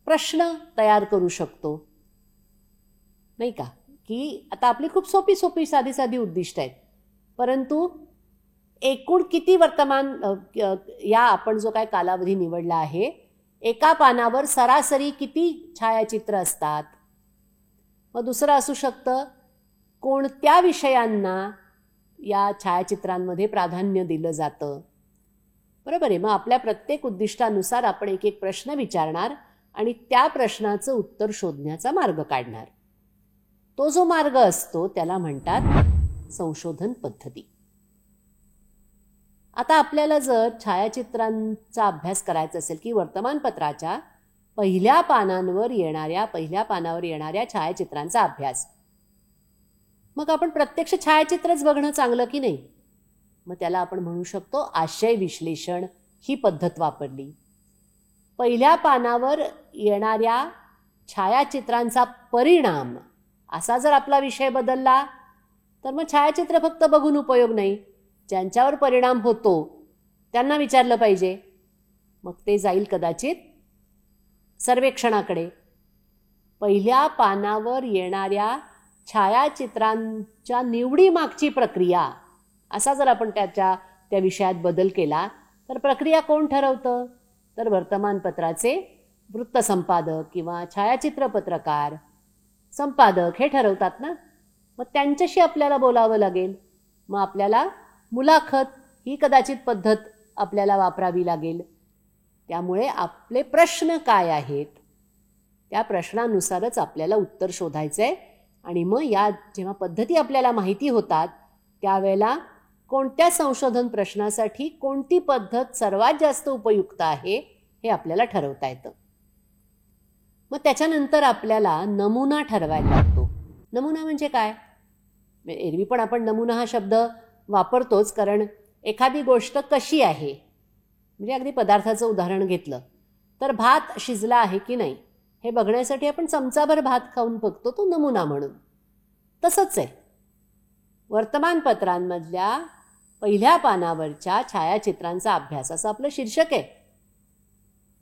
प्रश्न तयार करू शकतो, नाही का. की आता आपली खूप सोपी सोपी साधी साधी उद्दिष्ट आहेत, परंतु एकूण किती वर्तमान या आपण जो काय कालावधी निवडला आहे, एका पानावर सरासरी किती छायाचित्र असतात. मग दुसरं असू शकतं, कोणत्या विषयांना या छायाचित्रांमध्ये प्राधान्य दिलं जातं. बरोबर आहे. मग आपल्या प्रत्येक उद्दिष्टानुसार आपण एक एक प्रश्न विचारणार आणि त्या प्रश्नाचं उत्तर शोधण्याचा मार्ग काढणार. तो जो मार्ग असतो त्याला म्हणतात संशोधन पद्धती. आता आपल्याला जर छायाचित्रांचा अभ्यास करायचा असेल की वर्तमानपत्राच्या पहिल्या पानावर येणाऱ्या छायाचित्रांचा अभ्यास, मग आपण प्रत्यक्ष छायाचित्रच बघणं चांगलं की नाही. मग त्याला आपण म्हणू शकतो आशय विश्लेषण ही पद्धत वापरली. पहिल्या पानावर येणाऱ्या छायाचित्रांचा परिणाम असा जर आपला विषय बदलला तर मग छायाचित्र फक्त बघून उपयोग नाही. ज्यांच्यावर परिणाम होतो त्यांना विचारलं पाहिजे. मग ते जाईल कदाचित सर्वेक्षणाकडे. पहिल्या पानावर येणाऱ्या छायाचित्रांच्या निवडीमागची प्रक्रिया असा जर आपण त्या विषयात बदल केला तर प्रक्रिया कोण ठरवतं, तर वर्तमानपत्राचे वृत्तसंपादक किंवा छायाचित्र पत्रकार संपादक हे ठरवतात ना. मग त्यांच्याशी आपल्याला बोलावं लागेल. मग आपल्याला मुलाखत ही कदाचित पद्धत आपल्याला वापरावी लागेल. त्यामुळे आपले प्रश्न काय आहेत त्या प्रश्नानुसारच आपल्याला उत्तर शोधायचं आहे. आणि मग या जेव्हा पद्धती आपल्याला माहिती होतात त्यावेळेला कोणत्या संशोधन प्रश्नासाठी कोणती पद्धत सर्वात जास्त उपयुक्त आहे हे आपल्याला ठरवता येतं. मग त्याच्यानंतर आपल्याला नमुना ठरवायला लागतो. नमुना म्हणजे काय? एरवी पण आपण नमुना हा शब्द वापरतोच, कारण एखादी गोष्ट कशी आहे, म्हणजे अगदी पदार्थाचं उदाहरण घेतलं तर भात शिजला आहे की नाही हे बघण्यासाठी आपण चमचाभर भात खाऊन बघतो, तो नमुना म्हणून. तसंच आहे वर्तमानपत्रांमधल्या पहिल्या पानावरच्या छायाचित्रांचा अभ्यास असं आपलं शीर्षक आहे.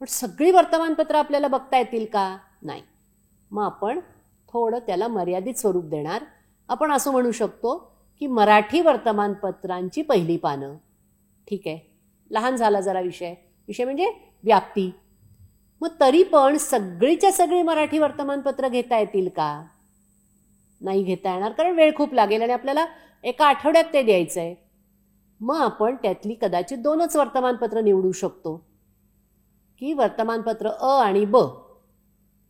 पण सगळी वर्तमानपत्र आपल्याला बघता येतील का? नाही. मग आपण थोडं त्याला मर्यादित स्वरूप देणार. आपण असं म्हणू शकतो की मराठी वर्तमानपत्रांची पहिली पानं. ठीक आहे, लहान झाला जरा विषय म्हणजे व्याप्ती. मग तरी पण सगळीच्या सगळी मराठी वर्तमानपत्र घेता येतील का? नाही घेता येणार, कारण वेळ खूप लागेल आणि आपल्याला एका आठवड्यात ते द्यायचं आहे. मग आपण त्यातली कदाचित 2च वर्तमानपत्र निवडू शकतो की वर्तमानपत्र अ आणि ब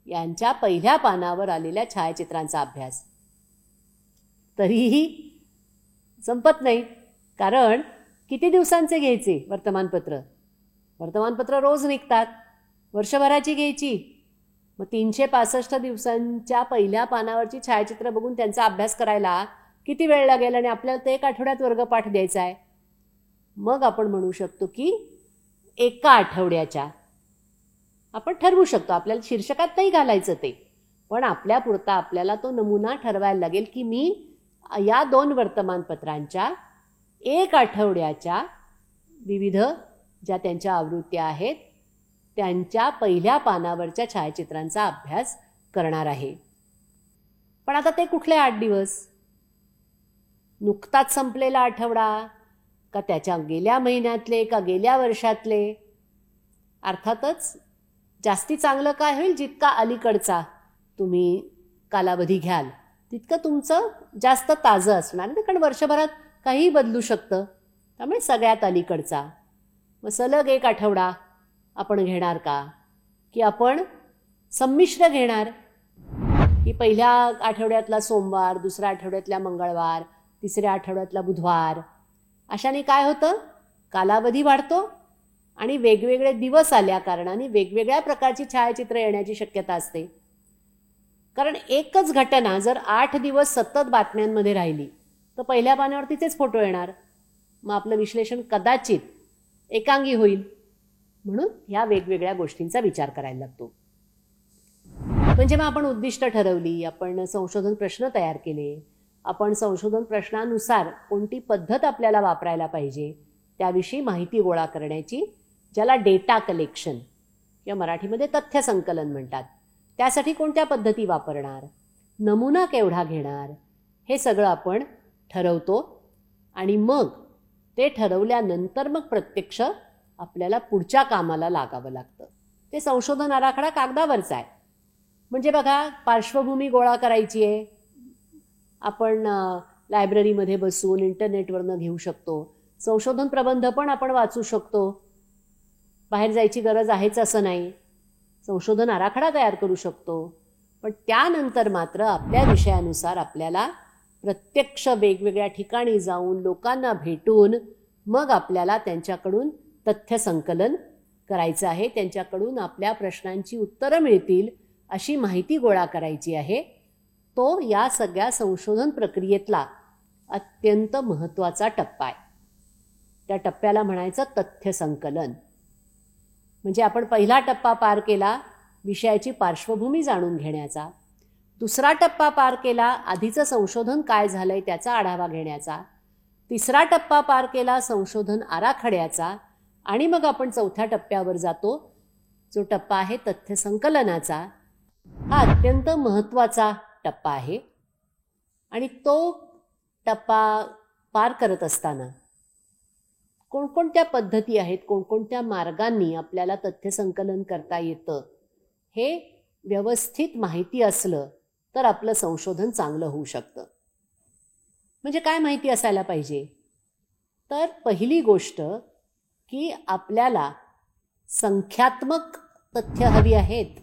यांच्या पहिल्या पानावर आलेल्या छायाचित्रांचा अभ्यास. तरीही संपत नाही, कारण किती दिवसांचे घ्यायचे वर्तमानपत्र रोज निघतात, वर्षभराची घ्यायची. मग 365 दिवसांच्या पहिल्या पानावरची छायाचित्र बघून त्यांचा अभ्यास करायला किती वेळ लागेल आणि आपल्याला ते 1 आठवड्यात वर्गपाठ द्यायचा आहे. मग आपण म्हणू शकतो की एका आठवड्याच्या आपण ठरवू शकतो. आपल्याला शीर्षकात नाही घालायचं ते, पण आपल्यापुरता आपल्याला तो नमुना ठरवायला लागेल की मी या 2 वर्तमानपत्रांच्या 1 आठवड्याच्या विविध ज्या त्यांच्या आवृत्त्या आहेत त्यांच्या पहिल्या पानावरच्या छायाचित्रांचा अभ्यास करणार आहे. पण आता ते कुठले 8 दिवस? नुकताच संपलेला आठवडा का त्याच्या गेल्या महिन्यातले का गेल्या वर्षातले? अर्थातच जास्ती चांगलं काय होईल, जितका अलीकडचा तुम्ही कालावधी घ्याल तितकं तुमचं जास्त ताजं असणार. कारण वर्षभरात काहीही बदलू शकतं. त्यामुळे सगळ्यात अलीकडचा. मग सलग 1 आठवडा आपण घेणार का, की आपण संमिश्र घेणार, की पहिल्या आठवड्यातला सोमवार, दुसऱ्या आठवड्यातला मंगळवार, तिसऱ्या आठवड्यातला बुधवार. अशाने काय होतं, कालावधी वाढतो आणि वेगवेगळे दिवस आल्या कारणाने वेगवेगळ्या प्रकारची छायाचित्र येण्याची शक्यता असते. कारण एकच घटना जर 8 दिवस सतत बातम्यांमध्ये राहिली तर पहिल्या पानावर तिचेच फोटो येणार. मग आपलं विश्लेषण कदाचित एकांगी होईल. म्हणून ह्या वेगवेगळ्या गोष्टींचा विचार करायला लागतो. म्हणजे मग आपण उद्दिष्ट ठरवली, आपण संशोधन प्रश्न तयार केले, आपण संशोधन प्रश्नानुसार कोणती पद्धत आपल्याला वापरायला पाहिजे त्याविषयी माहिती गोळा करण्याची, ज्याला डेटा कलेक्शन किंवा मराठीमध्ये तथ्य संकलन म्हणतात, त्यासाठी कोणत्या पद्धती वापरणार, नमुना केवढा घेणार, हे सगळं आपण ठरवतो आणि मग ते ठरवल्यानंतर मग प्रत्यक्ष आपल्याला पुढच्या कामाला लागावं लागतं. ते संशोधन आराखडा कागदावरचा आहे. म्हणजे बघा, पार्श्वभूमी गोळा करायची आहे, आपण लायब्ररीमध्ये बसून इंटरनेटवरनं घेऊ शकतो. संशोधन प्रबंध पण आपण वाचू शकतो, बाहेर जायची गरज आहेच असं नाही. संशोधन आराखडा तयार करू शकतो. पण त्यानंतर मात्र आपल्या विषयानुसार आपल्याला प्रत्यक्ष वेगवेगळ्या ठिकाणी जाऊन लोकांना भेटून मग आपल्याला त्यांच्याकडून तथ्य संकलन करायचं आहे. त्यांच्याकडून आपल्या प्रश्नांची उत्तरं मिळतील अशी माहिती गोळा करायची आहे. तो या सगळ्या संशोधन प्रक्रियेतला अत्यंत महत्त्वाचा टप्पा आहे. त्या टप्प्याला म्हणायचं तथ्य संकलन. म्हणजे आपण पहिला टप्पा पार केला, विषयाची पार्श्वभूमी जाणून घेण्याचा. दुसरा टप्पा पार केला, आधीचं संशोधन काय झालंय त्याचा आढावा घेण्याचा. तिसरा टप्पा पार केला, संशोधन आराखड्याचा. आणि मग आपण चौथ्या टप्प्यावर जातो, जो टप्पा आहे तथ्य संकलनाचा. हा अत्यंत महत्त्वाचा टप्पा आहे. आणि तो टप्पा पार करत असताना कोणकोणत्या पद्धती आहेत, कोणकोणत्या मार्गांनी आपल्याला तथ्य संकलन करता येतं, हे व्यवस्थित माहिती असलं तर आपलं संशोधन चांगलं होऊ शकतं. म्हणजे काय माहिती असायला पाहिजे? तर पहिली गोष्ट की आपल्याला संख्यात्मक तथ्य हवी आहेत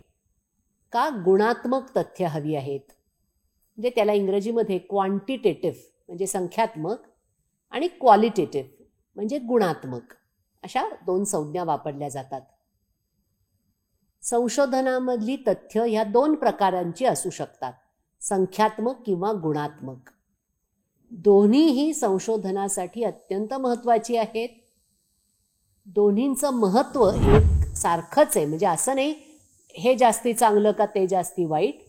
का गुणात्मक तथ्य हवी आहेत. म्हणजे त्याला इंग्रजीमध्ये क्वांटिटेटिव्ह म्हणजे संख्यात्मक आणि क्वालिटेटिव्ह म्हणजे गुणात्मक, अशा दोन संज्ञा वापरल्या जातात. संशोधनामधली तथ्य ह्या दोन प्रकारांची असू शकतात, संख्यात्मक किंवा गुणात्मक. दोन्हीही संशोधनासाठी अत्यंत महत्त्वाची आहेत. दोन्हींचं महत्त्व एक सारखंच आहे. म्हणजे असं नाही हे जास्ती चांगलं का ते जास्ती वाईट.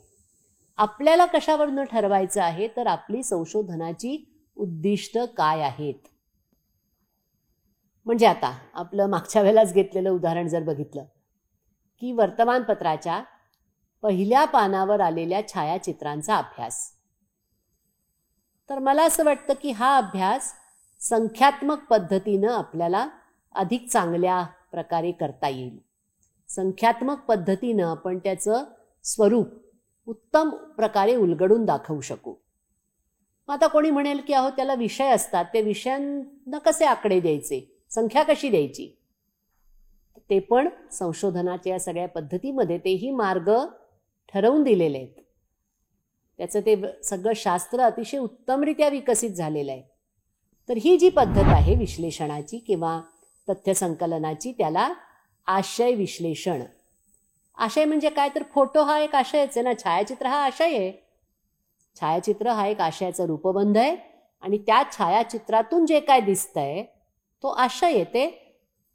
आपल्याला कशावरनं ठरवायचं आहे तर आपली संशोधनाची उद्दिष्ट काय आहेत. म्हणजे आता आपलं मागच्या वेळेलाच घेतलेलं उदाहरण जर बघितलं की वर्तमानपत्राच्या पहिल्या पानावर आलेल्या छायाचित्रांचा अभ्यास, तर मला असं वाटतं की हा अभ्यास संख्यात्मक पद्धतीनं आपल्याला अधिक चांगल्या प्रकारे करता येईल. संख्यात्मक पद्धतीनं आपण त्याचं स्वरूप उत्तम प्रकारे उलगडून दाखवू शकू. आता कोणी म्हणेल की अहो त्याला विषय असतात, ते विषयांना कसे आकडे द्यायचे, संख्या कशी द्यायची. ते पण संशोधनाच्या या सगळ्या पद्धतीमध्ये तेही मार्ग ठरवून दिलेले आहेत. त्याचं ते सगळं शास्त्र अतिशय उत्तमरित्या विकसित झालेलं आहे. तर ही जी पद्धत आहे विश्लेषणाची किंवा तथ्य संकलनाची, त्याला आशय विश्लेषण. आशय म्हणजे काय तर फोटो हा एक आशयच आहे ना, छायाचित्र हा आशय आहे. छायाचित्र हा एक आशयाचा रूपबंध आहे आणि त्या छायाचित्रातून जे काय दिसतंय तो आशय आहे. ते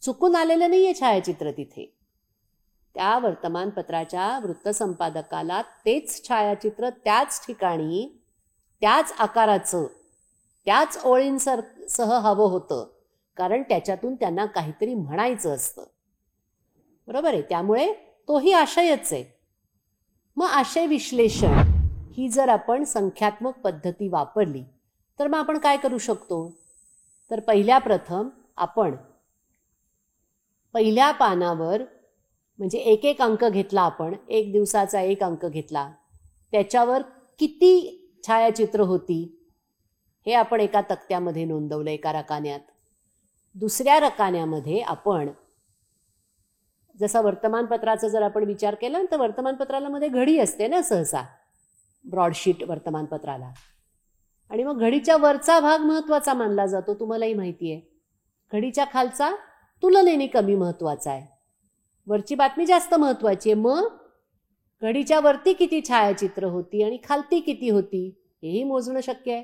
चुकून आलेलं नाही आहे छायाचित्र. तिथे त्या वर्तमानपत्राच्या वृत्तसंपादकाला तेच छायाचित्र त्याच ठिकाणी त्याच आकाराचं त्याच ओळींसह हवं होतं, कारण त्याच्यातून त्यांना काहीतरी म्हणायचं असतं. बरोबर आहे. त्यामुळे तोही आशयच आहे. मग आशय विश्लेषण ही जर आपण संख्यात्मक पद्धती वापरली तर मग आपण काय करू शकतो. तर पहिल्या प्रथम आपण पहिल्या पानावर म्हणजे एक एक अंक घेतला, आपण एक दिवसाचा एक अंक घेतला, त्याच्यावर किती छायाचित्र होती हे आपण एका तक्त्यामध्ये नोंदवलं, एका रकान्यात. दुसऱ्या रकान्यामध्ये आपण जसा वर्तमानपत्राचा जर आपण विचार केला तर वर्तमानपत्राला मध्ये घडी असते ना, सहसा ब्रॉडशीट वर्तमानपत्राला. आणि मग घडीच्या वरचा भाग महत्त्वाचा मानला जातो, तुम्हालाही माहिती आहे. घडीच्या खालचा तुलनेने कमी महत्त्वाचा आहे. वरची बातमी जास्त महत्त्वाची आहे. मग घडीच्या वरती किती छायाचित्र होती आणि खालती किती होती हेही मोजणं शक्य आहे.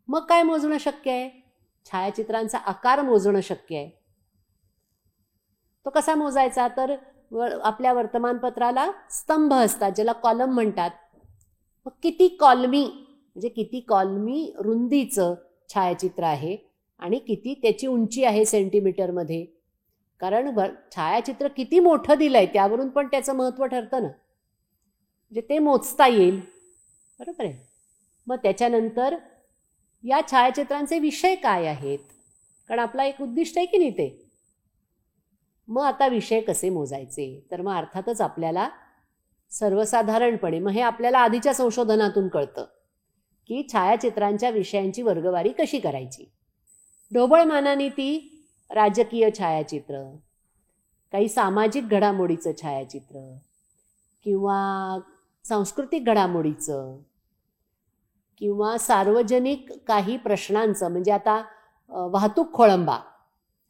मग काय मोजणं शक्य आहे? छायाचित्रांचा आकार मोजणं शक्य आहे. तो कसा मोजायचा? तर आपल्या वर्तमानपत्राला स्तंभ असतात, ज्याला कॉलम म्हणतात. मग किती कॉलमी म्हणजे किती कॉलमी रुंदीचं छायाचित्र आहे आणि किती त्याची उंची आहे सेंटीमीटरमध्ये. कारण छायाचित्र किती मोठं दिलंय त्यावरून पण त्याचं महत्त्व ठरतं ना. म्हणजे ते मोजता येईल. बरोबर आहे. मग त्याच्यानंतर या छायाचित्रांचे विषय काय आहेत, कारण आपला एक उद्दिष्ट आहे की नाही ते. मग आता विषय कसे मोजायचे, तर मग अर्थातच आपल्याला सर्वसाधारणपणे, मग हे आपल्याला आधीच्या संशोधनातून कळतं की छायाचित्रांच्या विषयांची वर्गवारी कशी करायची. ढोबळमानाने ती राजकीय छायाचित्र, काही सामाजिक घडामोडीचं छायाचित्र किंवा सांस्कृतिक घडामोडीचं किंवा सार्वजनिक काही प्रश्नांचं, म्हणजे आता वाहतूक खोळंबा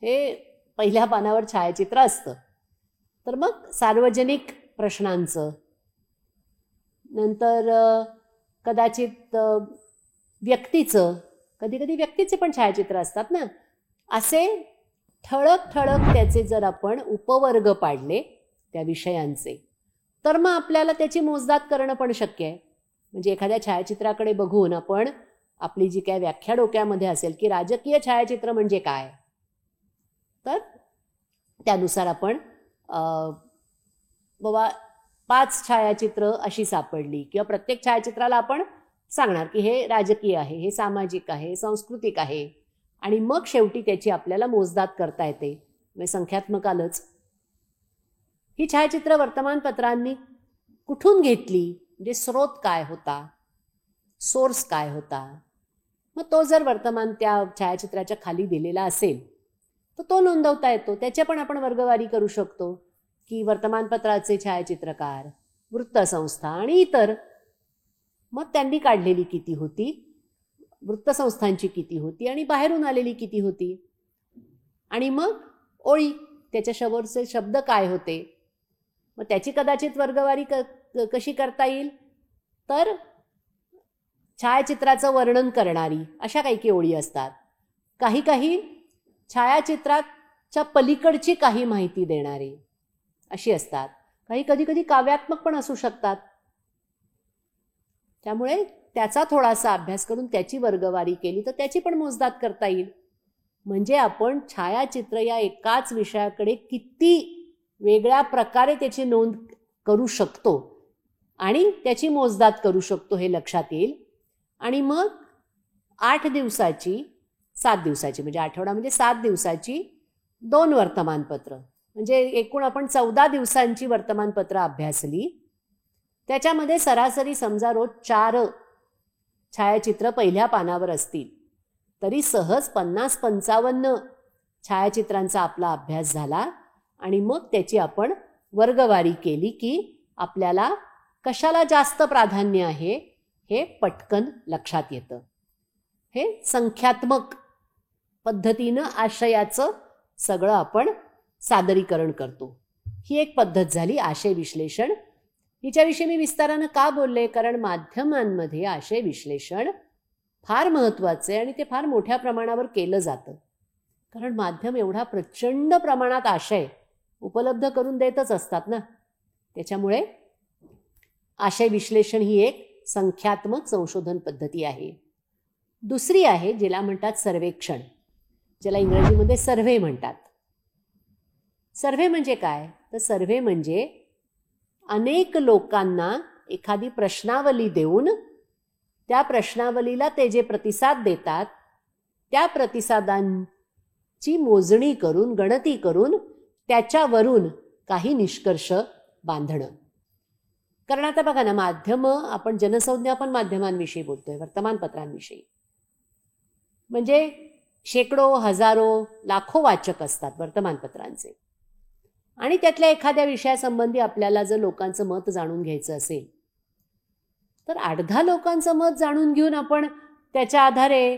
हे पहिल्या पानावर छायाचित्र असतं, तर मग सार्वजनिक प्रश्नांचं, नंतर कदाचित व्यक्तीचं, कधी कधी व्यक्तीचे पण छायाचित्र असतात ना, असे ठळक ठळक त्याचे जर आपण उपवर्ग पाडले त्या विषयांचे, तर मग आपल्याला त्याची मोजदाद करणं पण शक्य आहे. म्हणजे एखाद्या छायाचित्राकडे बघून आपण आपली जी काय व्याख्या डोक्यामध्ये असेल की राजकीय छायाचित्र म्हणजे काय, तर त्यानुसार आपण बाबा 5 छायाचित्र अशी सापडली, किंवा प्रत्येक छायाचित्राला आपण सांगणार की हे राजकीय आहे, हे सामाजिक आहे, सांस्कृतिक आहे, आणि मग शेवटी त्याची आपल्याला मोजदाद करता येते. म्हणजे संख्यात्मक आलंच. ही छायाचित्र वर्तमानपत्रांनी कुठून घेतली, म्हणजे स्रोत काय होता, सोर्स काय होता. मग तो जर वर्तमान त्या छायाचित्राच्या खाली दिलेला असेल तर तो नोंदवता येतो. त्याचे पण आपण वर्गवारी करू शकतो की वर्तमानपत्राचे छायाचित्रकार, वृत्तसंस्था आणि इतर, मग त्यांनी काढलेली किती होती, वृत्तसंस्थांची किती होती आणि बाहेरून आलेली किती होती, आणि मग ओळी, त्याच्या शेवटचे शब्द काय होते. मग त्याची कदाचित वर्गवारी कशी करता येईल, तर छायाचित्राचं वर्णन करणारी अशा काही ओळी असतात, काही काही छायाचित्राच्या पलीकडची काही माहिती देणारी अशी असतात, काही कधी कधी काव्यात्मक पण असू शकतात. त्यामुळे त्याचा थोडासा अभ्यास करून त्याची वर्गवारी केली तर त्याची पण मोजदाद करता येईल. म्हणजे आपण छायाचित्र या एकाच विषयाकडे किती वेगळ्या प्रकारे त्याची नोंद करू शकतो आणि त्याची मोजदाद करू शकतो हे लक्षात येईल. आणि मग 8 दिवसाची 7 दिवसाची, म्हणजे आठवडा म्हणजे 7 दिवसाची 2 वर्तमानपत्र, म्हणजे एकूण आपण 14 दिवसांची वर्तमानपत्र अभ्यासली. त्याच्यामध्ये सरासरी समजा रोज 4 छायाचित्र पहिल्या पानावर असतील तरी सहज 50-55 छायाचित्रांचा आपला अभ्यास झाला. आणि मग त्याची आपण वर्गवारी केली की आपल्याला कशाला जास्त प्राधान्य आहे हे पटकन लक्षात येतं. हे संख्यात्मक पद्धतीनं आशयाचं सगळं आपण सादरीकरण करतो. ही एक पद्धत झाली आशय विश्लेषण. हिच्याविषयी मी विस्तारानं का बोलले, कारण माध्यमांमध्ये आशय विश्लेषण फार महत्त्वाचं आहे आणि ते फार मोठ्या प्रमाणावर केलं जातं. कारण माध्यम एवढा प्रचंड प्रमाणात आशय उपलब्ध करून देतच असतात ना. त्याच्यामुळे आशय विश्लेषण ही एक संख्यात्मक संशोधन पद्धती आहे. दुसरी आहे ज्याला म्हणतात सर्वेक्षण, ज्याला इंग्रजीमध्ये सर्व्हे म्हणतात. सर्व्हे म्हणजे काय, तर सर्व्हे म्हणजे अनेक लोकांना एखादी प्रश्नावली देऊन त्या प्रश्नावलीला ते जे प्रतिसाद देतात त्या प्रतिसादांची मोजणी करून, गणती करून त्याच्यावरून काही निष्कर्ष बांधणं. कारण आता बघा ना, माध्यमं, आपण जनसंज्ञा पण माध्यमांविषयी बोलतोय, वर्तमानपत्रांविषयी. म्हणजे शेकडो, हजारो, लाखो वाचक असतात वर्तमानपत्रांचे, आणि त्यातल्या एखाद्या विषयासंबंधी आपल्याला जर लोकांचं मत जाणून घ्यायचं असेल तर 8-10 लोकांचं मत जाणून घेऊन आपण त्याच्या आधारे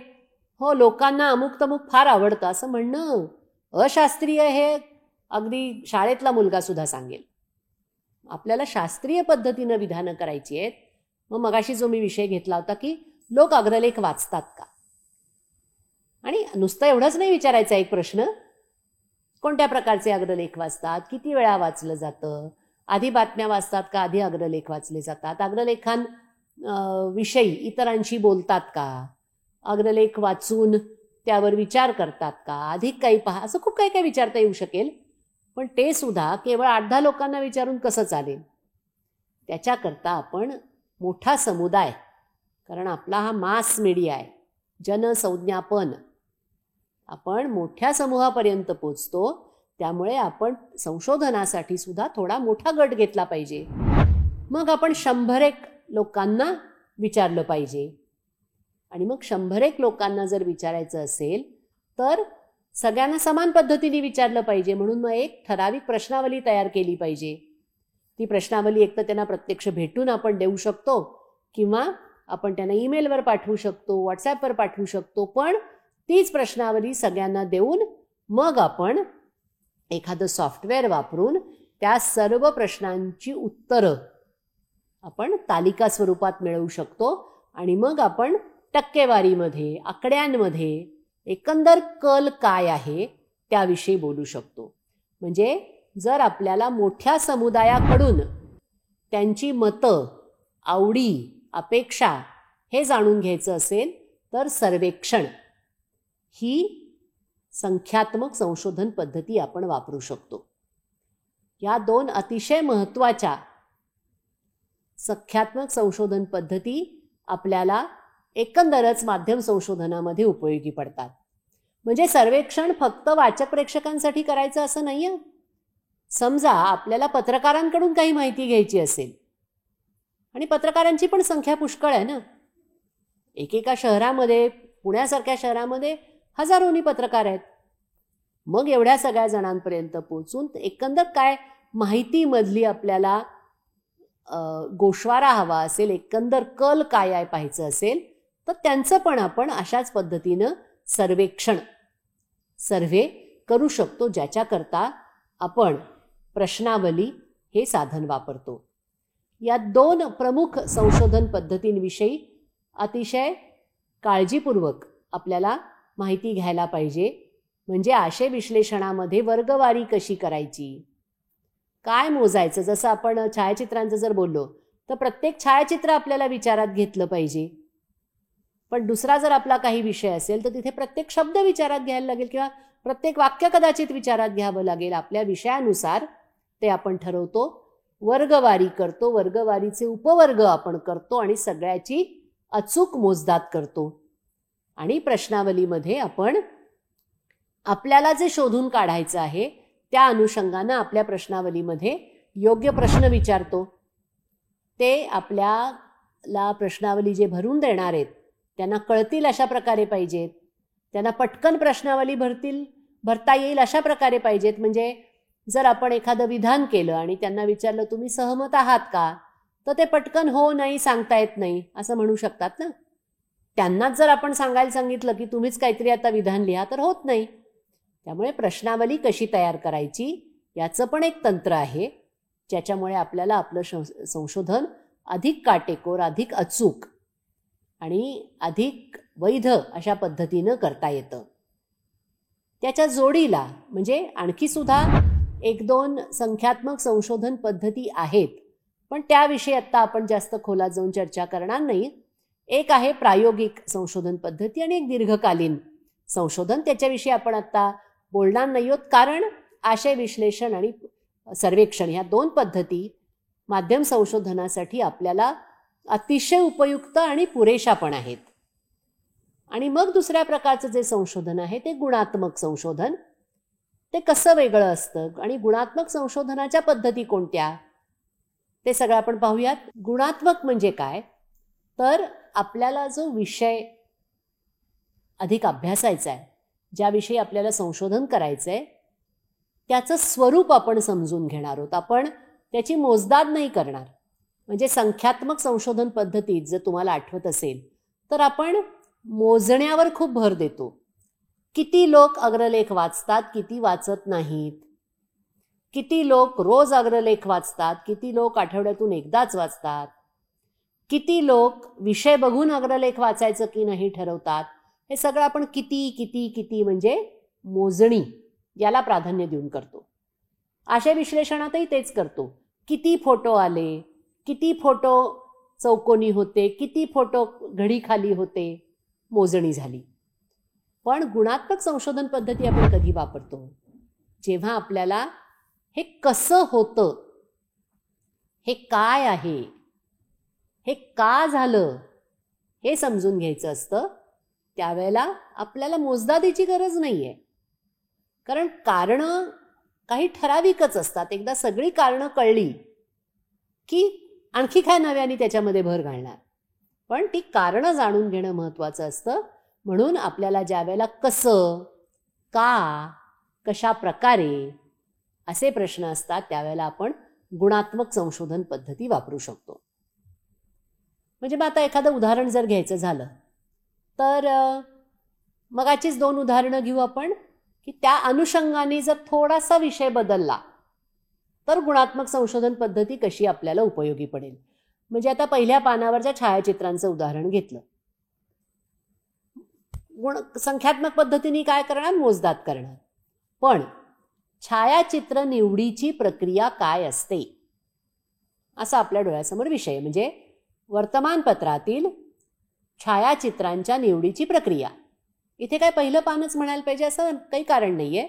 हो लोकांना अमुक तमुक फार आवडतं असं म्हणणं अशास्त्रीय हे अगदी शाळेतला मुलगा सुद्धा सांगेल. आपल्याला शास्त्रीय पद्धतीनं विधानं करायची आहेत. मग मगाशी जो मी विषय घेतला होता की लोक अग्रलेख वाचतात का, आणि नुसतं एवढंच नाही विचारायचा एक प्रश्न, कोणत्या प्रकारचे अग्रलेख वाचतात, किती वेळा वाचलं जातं, आधी बातम्या वाचतात का, आधी अग्रलेख वाचले जातात, अग्रलेखांविषयी इतरांशी बोलतात का, अग्रलेख वाचून त्यावर विचार करतात का, अधिक काही पहा, असं खूप काही काही विचारता येऊ शकेल. पण ते सुद्धा केवळ 8-10 लोकांना विचारून कसं चालेल. त्याच्याकरता आपण मोठा समुदाय कारण आपला हा मास मीडिया आहे, जनसंज्ञापन. आपण मोठ्या समूहापर्यंत पोचतो, त्यामुळे आपण संशोधनासाठी सुद्धा थोडा मोठा गट घेतला पाहिजे. मग आपण 100 लोकांना विचारलं पाहिजे. आणि मग 100 लोकांना जर विचारायचं असेल तर सगळ्यांना समान पद्धतीने विचारलं पाहिजे. म्हणून मग एक ठराविक प्रश्नावली तयार केली पाहिजे. ती प्रश्नावली एक तर त्यांना प्रत्यक्ष भेटून आपण देऊ शकतो, किंवा आपण त्यांना ईमेलवर पाठवू शकतो, व्हॉट्सॲपवर पाठवू शकतो. पण तीच प्रश्नावली सगळ्यांना देऊन मग आपण एखादं सॉफ्टवेअर वापरून त्या सर्व प्रश्नांची उत्तरं आपण तालिका स्वरूपात मिळवू शकतो. आणि मग आपण टक्केवारीमध्ये, आकड्यांमध्ये एकंदर कल काय आहे त्याविषयी बोलू शकतो. म्हणजे जर आपल्याला मोठ्या समुदायाकडून त्यांची मतं, आवडी, अपेक्षा हे जाणून घ्यायचं असेल तर सर्वेक्षण ही संख्यात्मक संशोधन पद्धती आपण वापरू शकतो. या 2 अतिशय महत्त्वाच्या संख्यात्मक संशोधन पद्धती आपल्याला एकंदरच माध्यम संशोधनामध्ये उपयोगी पडतात. म्हणजे सर्वेक्षण फक्त वाचक प्रेक्षकांसाठी करायचं असं नाही आहे. समजा आपल्याला पत्रकारांकडून काही माहिती घ्यायची असेल, आणि पत्रकारांची पण संख्या पुष्कळ आहे ना. एकेका शहरामध्ये, पुण्यासारख्या शहरामध्ये हजारोनी पत्रकार आहेत. मग एवढ्या सगळ्या जणांपर्यंत पोचून एकंदर काय माहितीमधली आपल्याला गोषवारा हवा असेल, एकंदर कल काय आहे पाहायचं असेल, तर त्यांचं पण आपण अशाच पद्धतीनं सर्व्हे करू शकतो, ज्याच्याकरता आपण प्रश्नावली हे साधन वापरतो. या 2 प्रमुख संशोधन पद्धतींविषयी अतिशय काळजीपूर्वक आपल्याला माहिती घ्यायला पाहिजे. म्हणजे आशय विश्लेषणामध्ये वर्गवारी कशी करायची, काय मोजायचं. जसं आपण छायाचित्रांचं जर बोललो तर प्रत्येक छायाचित्र आपल्याला विचारात घेतलं पाहिजे. पण दुसरा जर आपला काही विषय असेल तर तिथे प्रत्येक शब्द विचारात घ्यायला लागेल, किंवा प्रत्येक वाक्य कदाचित विचारात घ्यावं लागेल. आपल्या विषयानुसार ते आपण ठरवतो, वर्गवारी करतो, वर्गवारीचे उपवर्ग आपण करतो आणि सगळ्याची अचूक मोजदाद करतो. आणि प्रश्नावलीमध्ये आपण आपल्याला जे शोधून काढायचं आहे त्या अनुषंगानं आपल्या प्रश्नावलीमध्ये योग्य प्रश्न विचारतो. ते आपल्याला प्रश्नावली जे भरून देणार आहेत त्यांना कळतील अशा प्रकारे पाहिजेत, त्यांना पटकन प्रश्नावली भरता येईल अशा प्रकारे पाहिजेत. म्हणजे जर आपण एखादं विधान केलं आणि त्यांना विचारलं तुम्ही सहमत आहात का, तर ते पटकन हो नाही सांगता येत नाही असं म्हणू शकतात ना. त्यांनाच जर आपण सांगायला सांगितलं की तुम्हीच काहीतरी आता विधान लिहा, तर होत नाही. त्यामुळे प्रश्नावली कशी तयार करायची याचं पण एक तंत्र आहे, ज्याच्यामुळे आपल्याला आपलं संशोधन अधिक काटेकोर, अधिक अचूक आणि अधिक वैध अशा पद्धतीनं करता येतं. त्याच्या जोडीला म्हणजे आणखी सुद्धा 1-2 संख्यात्मक संशोधन पद्धती आहेत, पण त्याविषयी आत्ता आपण जास्त खोलात जाऊन चर्चा करणार नाही. एक आहे प्रायोगिक संशोधन पद्धती आणि एक दीर्घकालीन संशोधन. त्याच्याविषयी आपण आत्ता बोलणार नाही आहोत, कारण आशय विश्लेषण आणि सर्वेक्षण ह्या 2 पद्धती माध्यम संशोधनासाठी आपल्याला अतिशय उपयुक्त आणि पुरेशा पण आहेत. आणि मग दुसऱ्या प्रकारचं जे संशोधन आहे ते गुणात्मक संशोधन. ते कसं वेगळं असतं आणि गुणात्मक संशोधनाच्या पद्धती कोणत्या ते सगळं आपण पाहूयात. गुणात्मक म्हणजे काय, तर आपल्याला जो विषय अधिक अभ्यासायचा आहे, ज्याविषयी आपल्याला संशोधन करायचं आहे, त्याचं स्वरूप आपण समजून घेणार आहोत. आपण त्याची मोजदाद नाही करणार. म्हणजे संख्यात्मक संशोधन पद्धतीत जर तुम्हाला आठवत असेल तर आपण मोजण्यावर खूप भर देतो. किती लोक अग्रलेख वाचतात, किती वाचत नाहीत, किती लोक रोज अग्रलेख वाचतात, किती लोक आठवड्यातून एकदाच वाचतात, किती लोक विषय बघून अग्रलेख वाचायचं की नाही ठरवतात. हे सगळं आपण किती किती किती म्हणजे मोजणी याला प्राधान्य देऊन करतो. आशय विश्लेषणातही तेच करतो. किती फोटो आले, किती फोटो चौकोनी होते, किती फोटो घडीखाली होते, मोजणी झाली. पण गुणात्मक संशोधन पद्धती आपण कधी वापरतो, जेव्हा आपल्याला हे कसं होतं, हे काय आहे, हे का झालं, हे समजून घ्यायचं असतं, त्यावेळेला आपल्याला मोजदादीची गरज नाही आहे. कारण कारणं काही ठराविकच असतात. एकदा सगळी कारणं कळली की आणखी काय नव्याने त्याच्यामध्ये भर घालणार. पण ती कारणं जाणून घेणं महत्त्वाचं असतं. म्हणून आपल्याला ज्या वेळेला कसं, का, कशा प्रकारे असे प्रश्न असतात त्यावेळेला आपण गुणात्मक संशोधन पद्धती वापरू शकतो. म्हणजे मग आता एखादं उदाहरण जर घ्यायचं झालं तर मगाचीच 2 उदाहरणं घेऊ आपण की त्या अनुषंगाने जर थोडासा विषय बदलला तर गुणात्मक संशोधन पद्धती कशी आपल्याला उपयोगी पडेल. म्हणजे आता पहिल्या पानावरच्या छायाचित्रांचं उदाहरण घेतलं. संख्यात्मक पद्धतीने काय करणार, मोजदाद करणार. पण छायाचित्र निवडीची प्रक्रिया काय असते असा आपल्या डोळ्यासमोर विषय. म्हणजे वर्तमानपत्रातील छायाचित्रांच्या निवडीची प्रक्रिया. इथे काय पहिलं पानच म्हणायला पाहिजे असं काही कारण नाही आहे.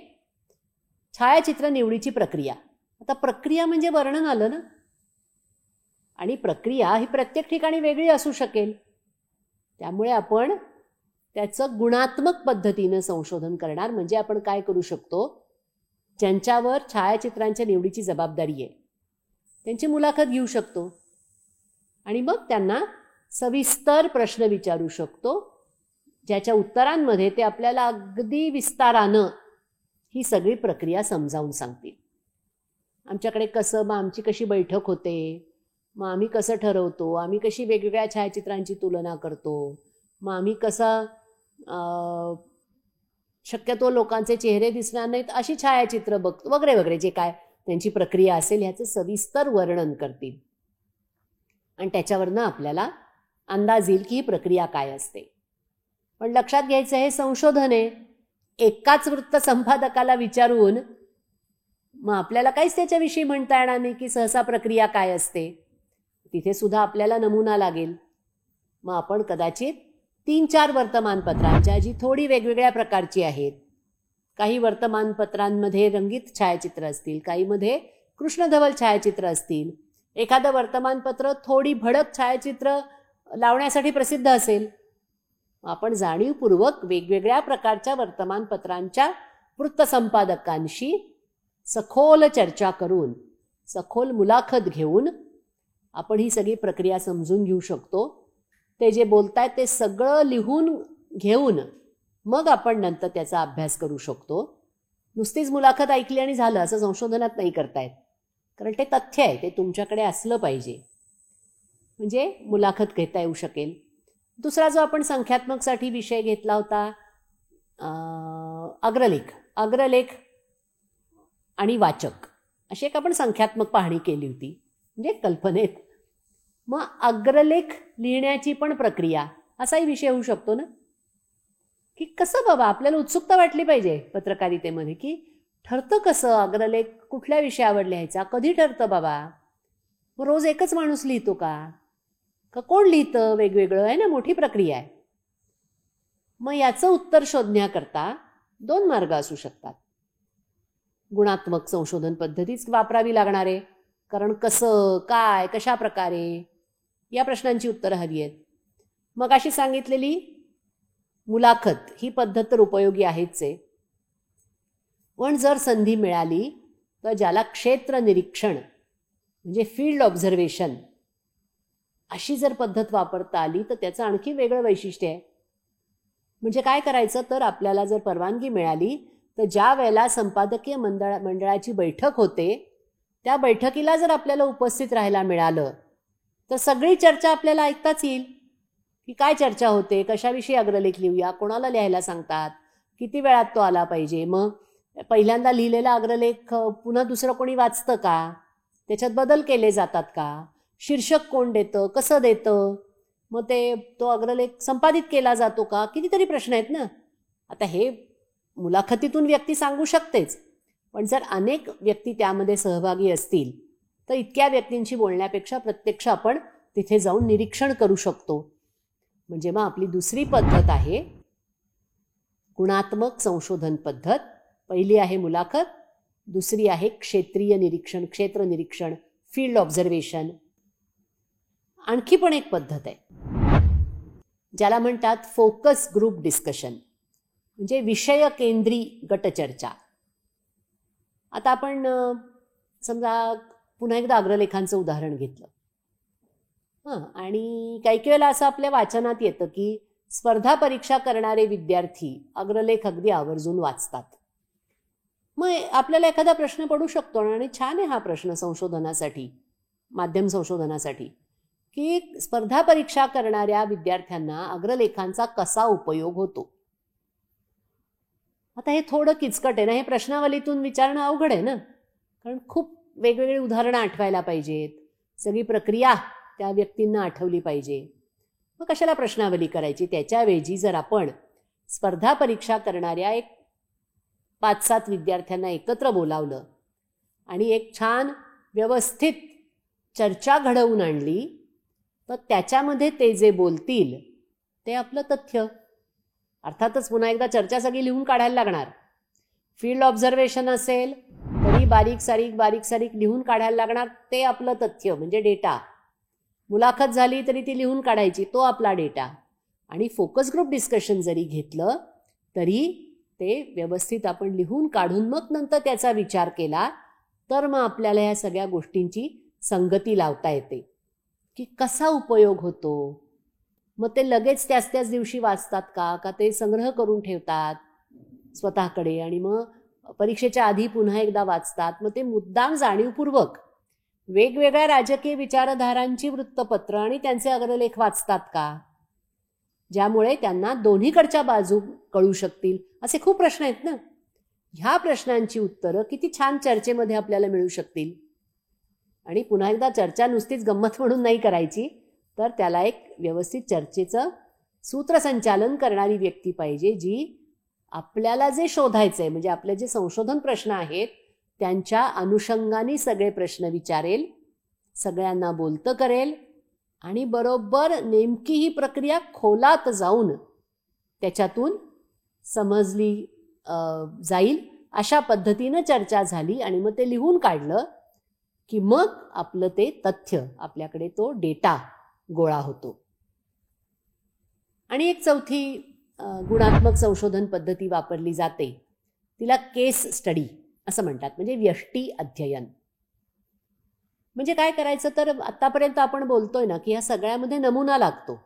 छायाचित्र निवडीची प्रक्रिया. आता प्रक्रिया म्हणजे वर्णन आलं ना, आणि प्रक्रिया ही प्रत्येक ठिकाणी वेगळी असू शकेल. त्यामुळे आपण त्याचं गुणात्मक पद्धतीनं संशोधन करणार. म्हणजे आपण काय करू शकतो, ज्यांच्यावर छायाचित्रांच्या निवडीची जबाबदारी आहे त्यांची मुलाखत घेऊ शकतो आणि मग त्यांना सविस्तर प्रश्न विचारू शकतो, ज्याच्या उत्तरांमध्ये ते आपल्याला अगदी विस्तारानं ही सगळी प्रक्रिया समजावून सांगतील. आमच्याकडे कसं, मग आमची कशी बैठक होते, मग आम्ही कसं ठरवतो, आम्ही कशी वेगवेगळ्या छायाचित्रांची तुलना करतो, मग आम्ही कसं शक्यतो लोकांचे चेहरे दिसणार नाहीत अशी छायाचित्र बघतो वगैरे वगैरे. जे काय त्यांची प्रक्रिया असेल ह्याचं सविस्तर वर्णन करतील आणि त्याच्यावरनं आपल्याला अंदाज येईल की ही प्रक्रिया काय असते. पण लक्षात घ्यायचं, हे संशोधन आहे. एकाच वृत्तसंपादकाला विचारून मग आपल्याला काहीच त्याच्याविषयी म्हणता येणार नाही की सहसा प्रक्रिया काय असते. तिथे सुद्धा आपल्याला नमुना लागेल. मग आपण कदाचित 3-4 वर्तमानपत्रांच्या, जी थोडी वेगवेगळ्या प्रकारची आहेत, काही वर्तमानपत्रांमध्ये रंगीत छायाचित्र असतील, काहीमध्ये कृष्णधवल छायाचित्र असतील, एखादं वर्तमानपत्र थोडी भडक छायाचित्र लावण्यासाठी प्रसिद्ध असेल. आपण जाणीवपूर्वक वेगवेगळ्या प्रकारच्या वर्तमानपत्रांच्या वृत्तसंपादकांशी सखोल चर्चा करून, सखोल मुलाखत घेऊन आपण ही सगळी प्रक्रिया समजून घेऊ शकतो. ते जे बोलतायत ते सगळं लिहून घेऊन मग आपण नंतर त्याचा अभ्यास करू शकतो. नुसतीच मुलाखत ऐकली आणि झालं असं संशोधनात नाही करतायत, कारण ते तथ्य आहे, ते तुमच्याकडे असलं पाहिजे म्हणजे मुलाखत घेता येऊ शकेल. दुसरा जो आपण संख्यात्मकसाठी विषय घेतला होता, अग्रलेख आणि वाचक, अशी एक आपण संख्यात्मक पाहणी केली होती म्हणजे कल्पनेत. मग अग्रलेख लिहिण्याची पण प्रक्रिया असाही विषय होऊ शकतो ना, की कसं बाबा आपल्याला उत्सुकता वाटली पाहिजे पत्रकारितेमध्ये, की ठरतं कसं अग्रलेख, कुठल्या विषयावर लिहायचा, कधी ठरतं बाबा, मग रोज एकच माणूस लिहितो का कोण लिहितं, वेगवेगळं आहे ना, मोठी प्रक्रिया आहे. मग याचं उत्तर शोधण्याकरता 2 मार्ग असू शकतात. गुणात्मक संशोधन पद्धतीच वापरावी लागणार आहे, कारण कसं, काय, कशा प्रकारे या प्रश्नांची उत्तरं हवी आहेत. मग अशी सांगितलेली मुलाखत ही पद्धत तर उपयोगी आहेच आहे. पण जर संधी मिळाली तर ज्याला क्षेत्र निरीक्षण म्हणजे फील्ड ऑब्झर्वेशन अशी जर पद्धत वापरता आली तर त्याचं आणखी वेगळं वैशिष्ट्य आहे. म्हणजे काय करायचं, तर आपल्याला जर परवानगी मिळाली तर ज्या वेळेला संपादकीय मंडळाची बैठक होते त्या बैठकीला जर आपल्याला उपस्थित राहायला मिळालं तर सगळी चर्चा आपल्याला ऐकताच येईल की काय चर्चा होते, कशाविषयी अग्रलेख लिहूया, कोणाला लिहायला सांगतात, किती वेळात तो आला पाहिजे, मग पहिल्यांदा लिहिलेला अग्रलेख पुन्हा दुसरं कोणी वाचतं का, त्याच्यात बदल केले जातात का, शीर्षक कोण देतं, कसं देतं, मग तो अग्रलेख संपादित केला जातो का, कितीतरी प्रश्न आहेत ना. आता हे मुलाखतीतून व्यक्ती सांगू शकतेच, पण जर अनेक व्यक्ती त्यामध्ये सहभागी असतील तर इतक्या व्यक्तींशी बोलण्यापेक्षा प्रत्यक्ष आपण तिथे जाऊन निरीक्षण करू शकतो. म्हणजे मग आपली दुसरी पद्धत आहे गुणात्मक संशोधन पद्धत. पहिली आहे मुलाखत, दुसरी आहे क्षेत्रीय निरीक्षण, क्षेत्र निरीक्षण, फील्ड ऑब्झर्वेशन. आणखी पण एक पद्धत आहे, ज्याला म्हणतात फोकस ग्रुप डिस्कशन, म्हणजे विषय केंद्री गटचर्चा. आता आपण समजा पुन्हा एकदा अग्रलेखांचं उदाहरण घेतलं आणि काही वेळेला असं आपल्या वाचनात येतं की स्पर्धा परीक्षा करणारे विद्यार्थी अग्रलेख अगदी आवर्जून वाचतात. मग आपल्याला एखादा प्रश्न पडू शकतो आणि छान आहे हा प्रश्न संशोधनासाठी, माध्यम संशोधनासाठी, की स्पर्धा परीक्षा करणाऱ्या विद्यार्थ्यांना अग्रलेखांचा कसा उपयोग होतो. आता हे थोडं किचकट आहे ना, हे प्रश्नावलीतून विचारणं अवघड आहे ना, कारण खूप वेगवेगळी उदाहरणं आठवायला पाहिजेत, सगळी प्रक्रिया त्या व्यक्तींना आठवली पाहिजे. मग कशाला प्रश्नावली करायची. त्याच्याऐवजी जर आपण स्पर्धा परीक्षा करणाऱ्या एक 5-7 विद्यार्थ्यांना एकत्र बोलावलं आणि एक छान व्यवस्थित चर्चा घडवून आणली, तर त्याच्यामध्ये ते जे बोलतील ते आपलं तथ्य. अर्थातच पुन्हा एकदा चर्चा सगळी लिहून काढायला लागणार. फील्ड ऑब्झर्वेशन असेल तरी बारीक सारीक लिहून काढायला लागणार, ते आपलं तथ्य म्हणजे डेटा. मुलाखत झाली तरी ती लिहून काढायची, तो आपला डेटा. आणि फोकस ग्रुप डिस्कशन जरी घेतलं तरी ते व्यवस्थित आपण लिहून काढून मग नंतर त्याचा विचार केला तर मग आपल्याला ह्या सगळ्या गोष्टींची संगती लावता येते की कसा उपयोग होतो. मग ते लगेच त्याच दिवशी वाचतात का ते संग्रह करून ठेवतात स्वतःकडे आणि मग परीक्षेच्या आधी पुन्हा एकदा वाचतात. मग ते मुद्दाम जाणीवपूर्वक वेगवेगळ्या राजकीय विचारधारांची वृत्तपत्र आणि त्यांचे अग्रलेख वाचतात का, ज्यामुळे त्यांना दोन्हीकडच्या बाजू कळू शकतील. असे खूप प्रश्न आहेत ना. ह्या प्रश्नांची उत्तरं किती छान चर्चेमध्ये आपल्याला मिळू शकतील. आणि पुन्हा एकदा चर्चा नुसतीच गंमत म्हणून नाही करायची, तर त्याला एक व्यवस्थित चर्चेचं सूत्रसंचालन करणारी व्यक्ती पाहिजे, जी आपल्याला जे शोधायचं आहे म्हणजे आपले जे संशोधन प्रश्न आहेत त्यांच्या अनुषंगाने सगळे प्रश्न विचारेल, सगळ्यांना बोलतं करेल आणि बरोबर नेमकी ही प्रक्रिया खोलात जाऊन त्याच्यातून समजली जाईल अशा पद्धतीनं चर्चा झाली आणि मग ते लिहून काढलं की मग आपलं ते तथ्य, आपल्याकडे तो डेटा गोळा होतो. आणि एक चौथी गुणात्मक संशोधन पद्धती वापरली जाते, तिला केस स्टडी असं म्हणतात, म्हणजे व्यष्टी अध्ययन. म्हणजे काय करायचं तर आतापर्यंत आपण बोलतोय ना की ह्या सगळ्यामध्ये नमुना लागतो.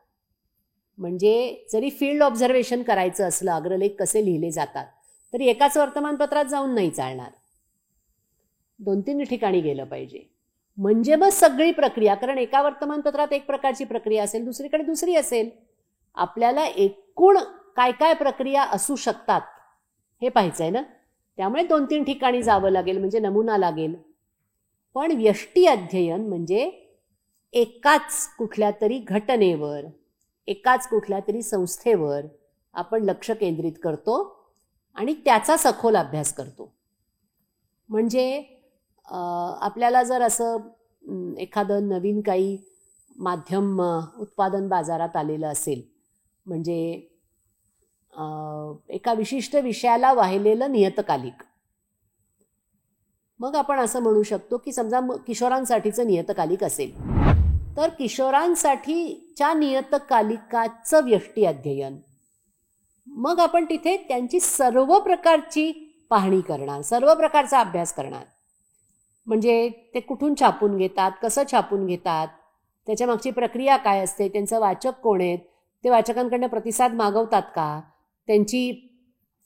म्हणजे जरी फील्ड ऑब्झर्वेशन करायचं असलं, अग्रलेख कसे लिहिले जातात, तरी एकाच वर्तमानपत्रात जाऊन नाही चालणार, 2-3 ठिकाणी गेलं पाहिजे. म्हणजे मग सगळी प्रक्रिया, कारण एका वर्तमानपत्रात एक प्रकारची प्रक्रिया असेल, दुसरीकडे दुसरी असेल. आपल्याला एकूण काय काय प्रक्रिया असू शकतात हे पाहायचं आहे ना. त्यामुळे 2-3 ठिकाणी जावं लागेल, म्हणजे नमुना लागेल. पण व्यष्टी अध्ययन म्हणजे एकाच कुठल्या तरी घटनेवर, एकाच कुठल्या तरी संस्थेवर आपण लक्ष केंद्रित करतो आणि त्याचा सखोल अभ्यास करतो. म्हणजे आपल्याला जर असं एखादं नवीन काही माध्यम उत्पादन बाजारात आलेलं असेल, म्हणजे एका विशिष्ट विषयाला वाहिलेलं नियतकालिक, मग आपण असं म्हणू शकतो की समजा किशोरांसाठीचं नियतकालिक असेल तर किशोरांसाठीच्या नियतकालिकाचं व्यष्टी अध्ययन. मग आपण तिथे त्यांची सर्व प्रकारची पाहणी करणार, सर्व प्रकारचा अभ्यास करणार. म्हणजे ते कुठून छापून घेतात, कसं छापून घेतात, त्याच्या मागची प्रक्रिया काय असते, त्यांचं वाचक कोण आहेत, ते वाचकांकडनं प्रतिसाद मागवतात का, त्यांची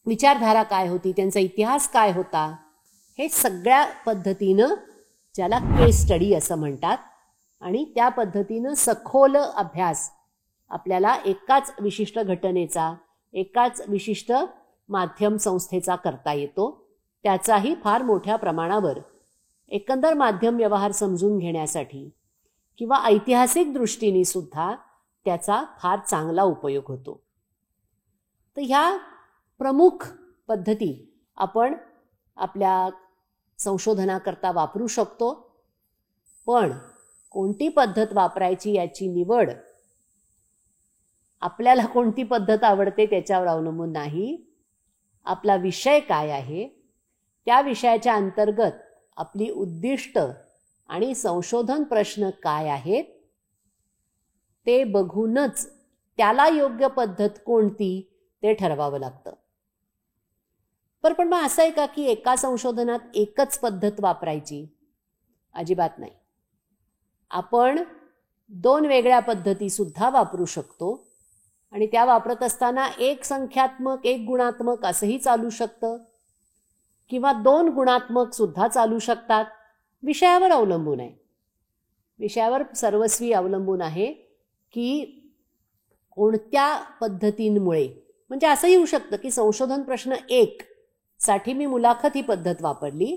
विचारधारा काय होती, त्यांचा इतिहास काय होता, हे सगळ्या पद्धतीनं, ज्याला केस स्टडी असं म्हणतात, आणि त्या पद्धतीनं सखोल अभ्यास आपल्याला एकाच विशिष्ट घटनेचा, एकाच विशिष्ट माध्यम संस्थेचा करता येतो. त्याचाही फार मोठ्या प्रमाणावर एकंदर माध्यम व्यवहार समजून घेण्यासाठी किंवा ऐतिहासिक दृष्टीने सुद्धा त्याचा फार चांगला उपयोग होतो. तर ह्या प्रमुख पद्धती आपण आपल्या संशोधनाकरता वापरू शकतो. पण कोणती पद्धत वापरायची याची निवड आपल्याला कोणती पद्धत आवडते त्याच्यावर अवलंबून नाही. आपला विषय काय आहे, त्या विषयाच्या अंतर्गत आपली उद्दिष्ट आणि संशोधन प्रश्न काय आहेत ते बघूनच त्याला योग्य पद्धत कोणती ते ठरवावं लागतं. पण मग असं आहे का की एका संशोधनात एकच पद्धत वापरायची? अजिबात नाही. आपण 2 वेगळ्या पद्धती सुद्धा वापरू शकतो आणि त्या वापरत असताना एक संख्यात्मक एक गुणात्मक असंही चालू शकतं किंवा 2 गुणात्मक सुद्धा चालू शकतात. विषयावर अवलंबून आहे. विषयावर सर्वस्वी अवलंबून आहे की कोणत्या पद्धतींमुळे. म्हणजे असंही होऊ शकतं की संशोधन प्रश्न 1 साठी मी मुलाखत ही पद्धत वापरली,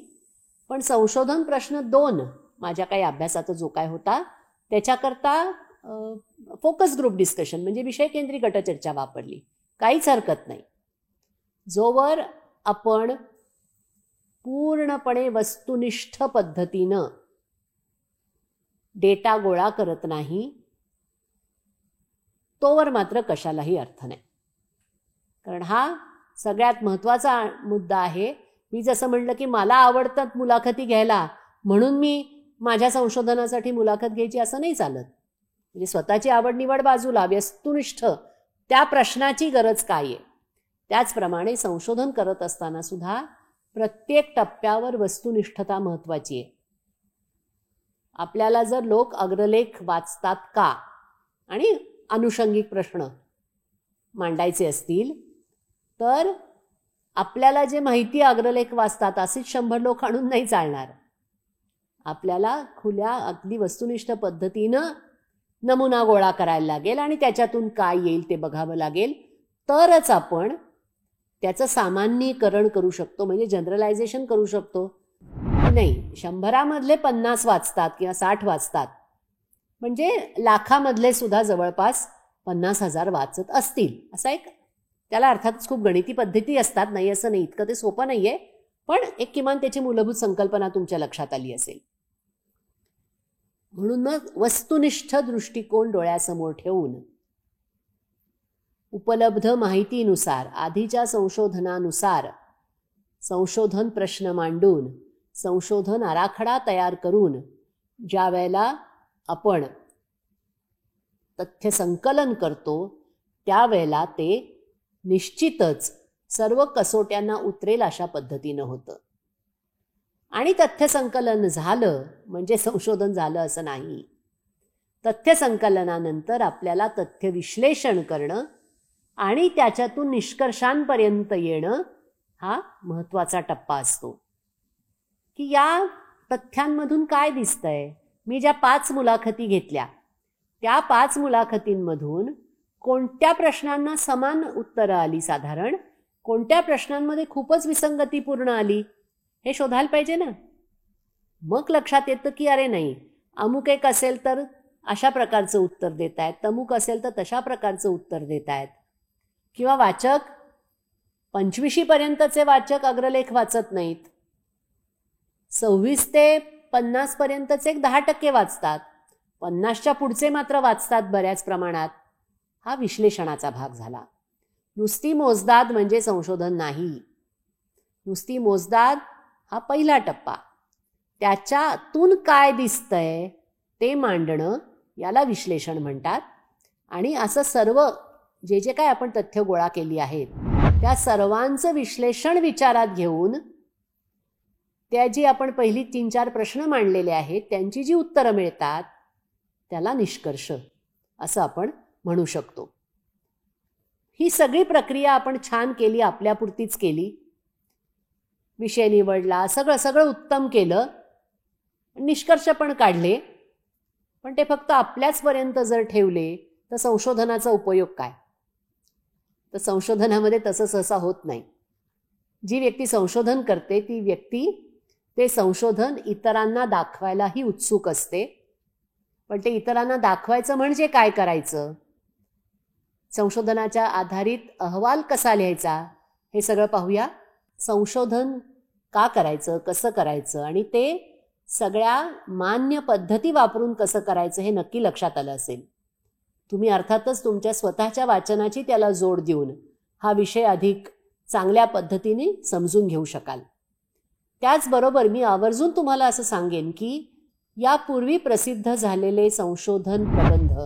पण संशोधन प्रश्न 2 माझ्या काही अभ्यासाचा जो काय होता त्याच्याकरता फोकस ग्रुप डिस्कशन म्हणजे विषय केंद्रित गटचर्चा वापरली. काहीच हरकत नाही. जोवर आपण पूर्णपणे वस्तुनिष्ठ पद्धतीनं डेटा गोळा करत नाही तोवर मात्र कशालाही अर्थ नाही. कारण हा सगळ्यात महत्त्वाचा मुद्दा आहे. मी जसं म्हणलं की मला आवडतात मुलाखती घ्यायला म्हणून मी माझ्या संशोधनासाठी मुलाखत घ्यायची असं नाही चालत. म्हणजे स्वतःची आवड निवड बाजूला, वस्तुनिष्ठ त्या प्रश्नाची गरज काय आहे. त्याचप्रमाणे संशोधन करत असताना सुद्धा प्रत्येक टप्प्यावर वस्तुनिष्ठता महत्त्वाची आहे. आपल्याला जर लोक अग्रलेख वाचतात का आणि अनुषंगिक प्रश्न मांडायचे असतील तर आपल्याला जे माहिती अग्रलेख वाचतात असेच 100 लोक आणून नाही चालणार. आपल्याला खुल्या अगदी वस्तुनिष्ठ पद्धतीनं नमुना गोळा करायला लागेल आणि त्याच्यातून काय येईल ते बघावं लागेल. तरच आपण त्याचं सामान्यीकरण करू शकतो, म्हणजे जनरलायझेशन करू शकतो. नाही 100मधले 50 वाचतात किंवा 60 वाचतात म्हणजे लाखामधले सुद्धा जवळपास 50,000 वाचत असतील असा एक, त्याला अर्थातच खूप गणिती पद्धती असतात, नाही असं नाही, इतकं ते सोपं नाही आहे, पण एक किमान त्याची मूलभूत संकल्पना तुमच्या लक्षात आली असेल. म्हणून मग वस्तुनिष्ठ दृष्टिकोन डोळ्यासमोर ठेवून उपलब्ध माहितीनुसार आधीच्या संशोधनानुसार संशोधन प्रश्न मांडून संशोधन आराखडा तयार करून ज्या वेळेला आपण तथ्य संकलन करतो त्यावेळेला ते निश्चितच सर्व कसोट्यांना उतरेल अशा पद्धतीनं होतं. आणि तथ्य संकलन झालं म्हणजे संशोधन झालं असं नाही. तथ्य संकलनानंतर आपल्याला तथ्य विश्लेषण करणं आणि त्याच्यातून निष्कर्षांपर्यंत येणं हा महत्त्वाचा टप्पा असतो. की या तथ्यांमधून काय दिसतंय. मी ज्या 5 मुलाखती घेतल्या त्या 5 मुलाखतींमधून कोणत्या प्रश्नांना समान उत्तरं आली, साधारण कोणत्या प्रश्नांमध्ये खूपच विसंगतीपूर्ण आली हे शोधायला पाहिजे ना. मग लक्षात येतं की अरे नाही, अमुक एक असेल तर अशा प्रकारचं उत्तर देत आहेत, तमुक असेल तर तशा प्रकारचं उत्तर देत आहेत. किंवा वाचक 25पर्यंतचे वाचक अग्रलेख वाचत नाहीत, 26 ते 50पर्यंतचे 10% वाचतात, 50च्या पुढचे मात्र वाचतात बऱ्याच प्रमाणात. हा विश्लेषणाचा भाग झाला. नुसती मोजदाद म्हणजे संशोधन नाही. नुसती मोजदाद हा पहिला टप्पा. त्याच्यातून काय दिसतंय ते मांडणं याला विश्लेषण म्हणतात. आणि असं सर्व जे जे काय आपण तथ्य गोळा केली आहेत त्या सर्वांचं विश्लेषण विचारात घेऊन त्या जी आपण पहिली 3-4 प्रश्न मांडलेले आहेत त्यांची जी उत्तरं मिळतात त्याला निष्कर्ष असं आपण म्हणू शकतो. ही सगळी प्रक्रिया आपण छान केली, आपल्यापुरतीच केली. विषय निवडला, सगळं उत्तम केलं, निष्कर्ष पण काढले. पण ते फक्त आपल्याचपर्यंत जर ठेवले तर संशोधनाचा उपयोग काय. तर संशोधनामध्ये तसं सहसा होत नाही. जी व्यक्ती संशोधन करते ती व्यक्ती ते संशोधन इतरांना दाखवायलाही उत्सुक असते. पण ते इतरांना दाखवायचं म्हणजे काय करायचं, संशोधनाच्या आधारित अहवाल कसा लिहायचा हे सगळं पाहूया. संशोधन का करायचं, कसं करायचं आणि ते सगळ्या मान्य पद्धती वापरून कसं करायचं हे नक्की लक्षात आलं असेल. तुम्ही अर्थातच तुमच्या स्वतःच्या वाचनाची त्याला जोड देऊन हा विषय अधिक चांगल्या पद्धतीने समजून घेऊ शकाल. त्याचबरोबर मी आवर्जून तुम्हाला असं सांगेन की यापूर्वी प्रसिद्ध झालेले संशोधन प्रबंध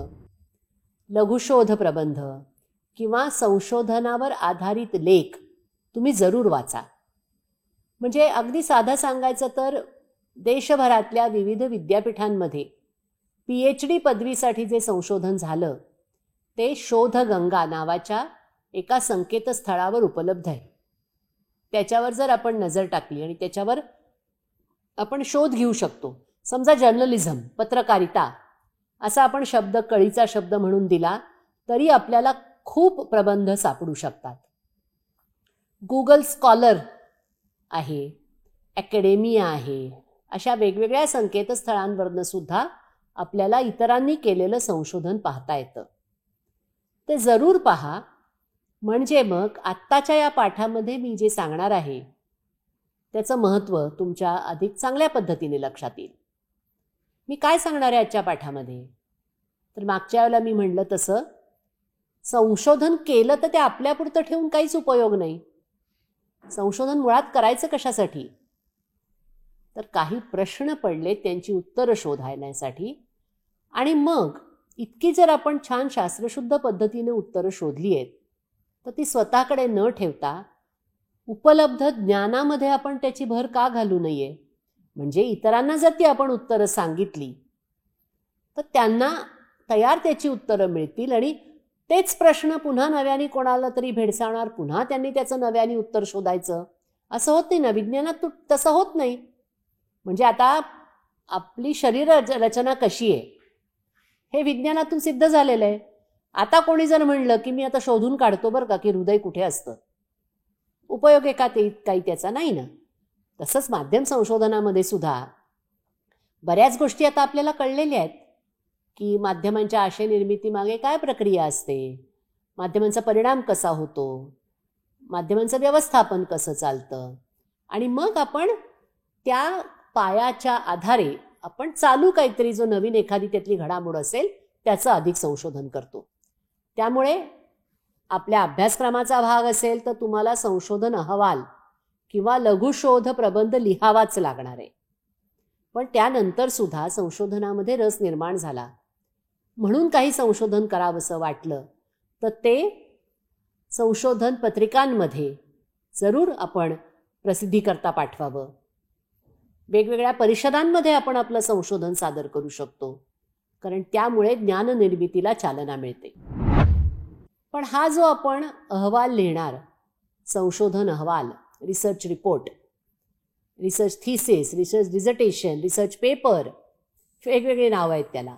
लघुशोध प्रबंध किंवा संशोधनावर आधारित लेख तुम्ही जरूर वाचा. म्हणजे अगदी साधं सांगायचं तर देशभरातल्या विविध विद्यापीठांमध्ये PhD पदवीसाठी जे संशोधन झालं ते शोधगंगा नावाच्या एका संकेतस्थळावर उपलब्ध आहे. त्याच्यावर जर आपण नजर टाकली आणि त्याच्यावर आपण शोध घेऊ शकतो. समजा जर्नलिझम, पत्रकारिता असा आपण शब्द, कळीचा शब्द म्हणून दिला तरी आपल्याला खूप प्रबंध सापडू शकतात. गुगल स्कॉलर आहे, अकॅडेमिया आहे, अशा वेगवेगळ्या संकेतस्थळांवरनं सुद्धा आपल्याला इतरांनी केलेलं संशोधन पाहता येतं. ते जरूर पहा, म्हणजे मग आत्ताच्या या पाठामध्ये मी जे सांगणार आहे त्याचं महत्त्व तुमच्या अधिक चांगल्या पद्धतीने लक्षात येईल. मी काय सांगणार आहे आजच्या पाठामध्ये? तर मागच्या वेळेला मी म्हणलं तसं संशोधन केलं तर ते आपल्यापुरतं ठेवून काहीच उपयोग नाही. संशोधन मुळात करायचं कशासाठी? तर काही प्रश्न पडले त्यांची उत्तरं शोधण्यासाठी. आणि मग इतकी जर आपण छान शास्त्रशुद्ध पद्धतीने उत्तरं शोधली आहेत तर ती स्वतःकडे न ठेवता उपलब्ध ज्ञानामध्ये आपण त्याची भर का घालू नये? म्हणजे इतरांना जर ती आपण उत्तरं सांगितली तर त्यांना तयार त्याची उत्तरं मिळतील आणि तेच प्रश्न पुन्हा नव्याने कोणाला तरी भेडसावणार, पुन्हा त्यांनी त्याचं नव्याने उत्तर शोधायचं. असं होत नाही ना, विज्ञानात तसं होत नाही. म्हणजे आता आपली शरीर रचना कशी आहे हे विज्ञानातून सिद्ध झालेलं आहे. आता कोणी जर म्हणलं की मी आता शोधून काढतो बरं का की हृदय कुठे असतं, उपयोग आहे का ते? काही त्याचा नाही ना. तसंच माध्यम संशोधनामध्ये सुद्धा बऱ्याच गोष्टी आता आपल्याला कळलेल्या आहेत की माध्यमांच्या आशय निर्मितीमागे काय प्रक्रिया असते, माध्यमांचा परिणाम कसा होतो, माध्यमांचं व्यवस्थापन कसं चालतं. आणि मग आपण त्या पायाच्या आधारे आपण चालू काहीतरी जो नवीन एखादी त्यातली घडामोड असेल त्याचं अधिक संशोधन करतो. त्यामुळे आपल्या अभ्यासक्रमाचा भाग असेल तर तुम्हाला संशोधन अहवाल किंवा लघुशोध प्रबंध लिहावाच लागणार आहे. पण त्यानंतर सुद्धा संशोधनामध्ये रस निर्माण झाला म्हणून काही संशोधन करावंसं वाटलं तर ते संशोधन पत्रिकांमध्ये जरूर आपण प्रसिद्धीकरता पाठवावं. वेगवेगळ्या परिषदांमध्ये आपण आपलं संशोधन सादर करू शकतो, कारण त्यामुळे ज्ञाननिर्मितीला चालना मिळते. पण हा जो आपण अहवाल लिहिणार, संशोधन अहवाल, research report, research thesis, research dissertation, research paper, वेगवेगळे नाव आहेत त्याला,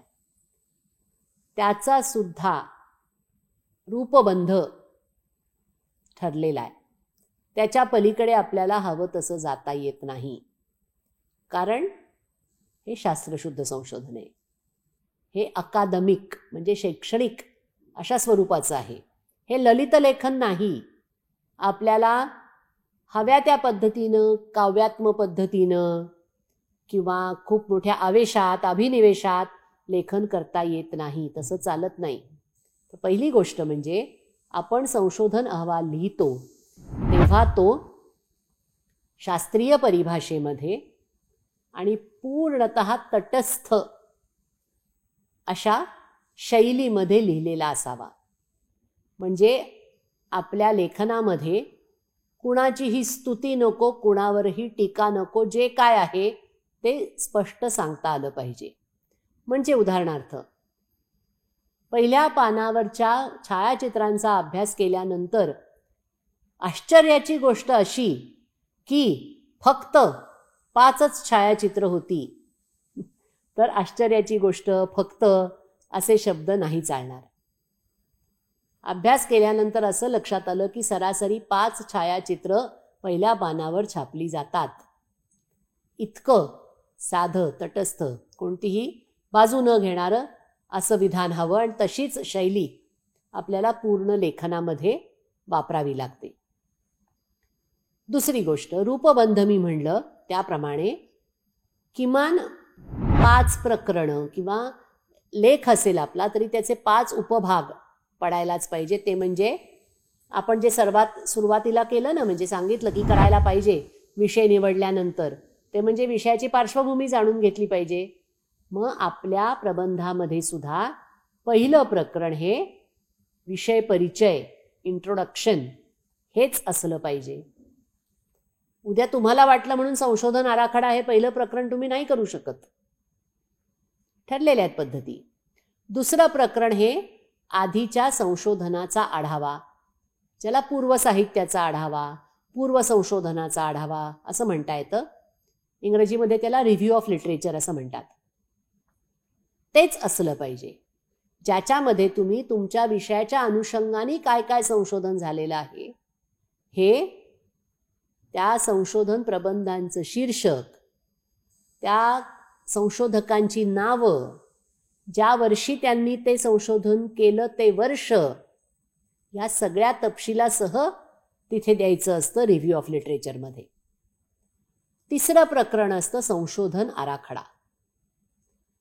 त्याचा सुद्धा रूपबंध ठरलेला आहे. त्याच्या पलीकडे आपल्याला हवं तसं जाता येत नाही, कारण हे शास्त्रशुद्ध संशोधन आहे. हे अकादमिक म्हणजे शैक्षणिक अशा स्वरूपाचं आहे. हे ललित लेखन नाही. आपल्याला हव्या त्या पद्धतीनं, काव्यात्मक पद्धतीनं किंवा खूप मोठ्या आवेशात, अभिनिवेशात लेखन करता येत नाही. तसं चालत नाही. तर पहिली गोष्ट म्हणजे आपण संशोधन अहवाल लिहितो तेव्हा तो शास्त्रीय परिभाषेमध्ये आणि पूर्णतः तटस्थ अशा शैलीमध्ये लिहिलेला असावा. म्हणजे आपल्या लेखनामध्ये कुणाचीही स्तुती नको, कुणावरही टीका नको, जे काय आहे ते स्पष्ट सांगता आलं पाहिजे. म्हणजे उदाहरणार्थ पहिल्या पानावरच्या छायाचित्रांचा अभ्यास केल्यानंतर आश्चर्याची गोष्ट अशी की फक्त 5च छायाचित्र होती, तर आश्चर्याची गोष्ट फक्त असे शब्द नाही चालणार. अभ्यास केल्यानंतर असं लक्षात आलं की सरासरी 5 छायाचित्र पहिल्या पानावर छापली जातात. इतकं साधं, तटस्थ, कोणतीही बाजू न घेणारं असं विधान हवं आणि तशीच शैली आपल्याला पूर्ण लेखनामध्ये वापरावी लागते. दुसरी गोष्ट, रूपबंध मी म्हणलं त्याप्रमाणे किमान 5 प्रकरणं किंवा लेख असेल आपला तरी त्याचे 5 उपभाग पडायलाच पाहिजे. ते म्हणजे आपण जे सर्वात सुरुवातीला केलं ना, म्हणजे सांगितलं की करायला पाहिजे विषय निवडल्यानंतर, ते म्हणजे विषयाची पार्श्वभूमी जाणून घेतली पाहिजे. मग आपल्या प्रबंधामध्ये सुद्धा पहिलं प्रकरण हे विषय परिचय, इंट्रोडक्शन हेच असलं पाहिजे. उद्या तुम्हाला वाटलं म्हणून संशोधन आराखडा हे पहिलं प्रकरण तुम्ही नाही करू शकत. ठरलेल्या आहेत पद्धती. दुसरं प्रकरण हे आधीच्या संशोधनाचा आढावा, ज्याला पूर्व साहित्याचा आढावा, पूर्व संशोधनाचा आढावा असं म्हणता येतं. इंग्रजीमध्ये त्याला रिव्ह्यू ऑफ लिटरेचर असं म्हणतात. तेच असलं पाहिजे, ज्याच्यामध्ये तुम्ही तुमच्या विषयाच्या अनुषंगाने काय काय संशोधन झालेलं आहे हे, त्या संशोधन प्रबंधांचं शीर्षक, त्या संशोधकांची नावं, ज्या वर्षी त्यांनी ते संशोधन केलं ते वर्ष, या सगळ्या तपशिलासह तिथे द्यायचं असतं रिव्ह्यू ऑफ लिटरेचरमध्ये. तिसरं प्रकरण असतं संशोधन आराखडा,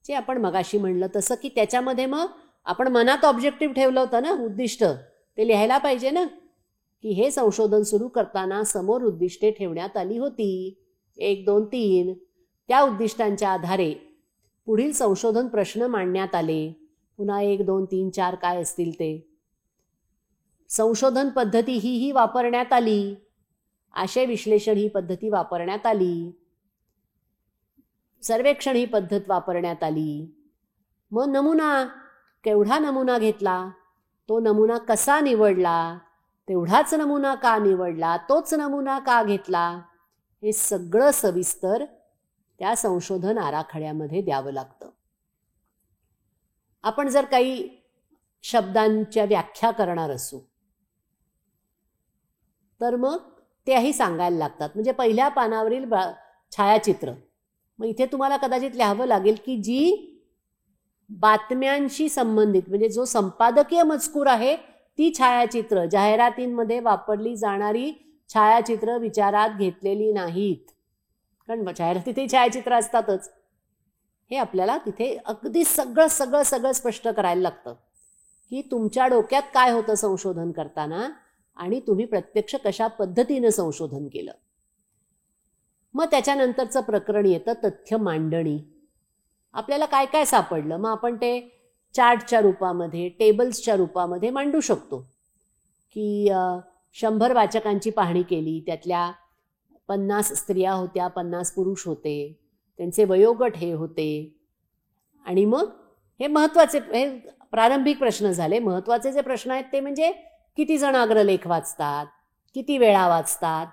जे आपण मगाशी म्हणलं तसं की त्याच्यामध्ये मग आपण मनात ऑब्जेक्टिव्ह ठेवलं होतं ना, उद्दिष्ट, ते लिहायला पाहिजे ना, की हे संशोधन सुरू करताना समोर उद्दिष्टे ठेवण्यात आली होती 1, 2, 3. त्या उद्दिष्टांच्या आधारे पुढील संशोधन प्रश्न मांडण्यात आले. पुन्हा 1, 2, 3, 4 काय असतील ते. संशोधन पद्धती ही वापरण्यात आली. आशय विश्लेषण ही पद्धती वापरण्यात आली. सर्वेक्षण ही पद्धत वापरण्यात आली. मग नमुना, केवढा नमुना घेतला, तो नमुना कसा निवडला, तेवढाच नमुना का निवडला, तोच नमुना का घेतला, हे सगळं सविस्तर त्या संशोधन आराखड्यामध्ये द्यावं लागतं. आपण जर काही शब्दांच्या व्याख्या करणार असू तर मग त्याही सांगायला लागतात. म्हणजे पहिल्या पानावरील छायाचित्र, मग इथे तुम्हाला कदाचित लिहावं लागेल की जी बातम्यांशी संबंधित, म्हणजे जो संपादकीय मजकूर आहे, ती छायाचित्र जाहिरातींमध्ये वापरली जाणारी छायाचित्र विचारात घेतलेली नाहीत. कारण जाहिरातीतही छायाचित्र असतातच. हे आपल्याला तिथे अगदी सगळं स्पष्ट करायला लागतं की तुमच्या डोक्यात काय होतं संशोधन करताना आणि तुम्ही प्रत्यक्ष कशा पद्धतीनं संशोधन केलं. मग त्याच्यानंतरचं प्रकरण येतं तथ्य मांडणी. आपल्याला काय काय सापडलं, मग आपण ते चार्टच्या रूपामध्ये, टेबल्सच्या रूपामध्ये मांडू शकतो. की 100 वाचकांची पाहणी केली, त्यातल्या 50 स्त्रिया होत्या, 50 पुरुष होते, त्यांचे वयोगट हे होते. आणि मग हे महत्त्वाचे, हे प्रारंभिक प्रश्न झाले. महत्त्वाचे जे प्रश्न आहेत ते म्हणजे किती जण अग्रलेख वाचतात, किती वेळा वाचतात,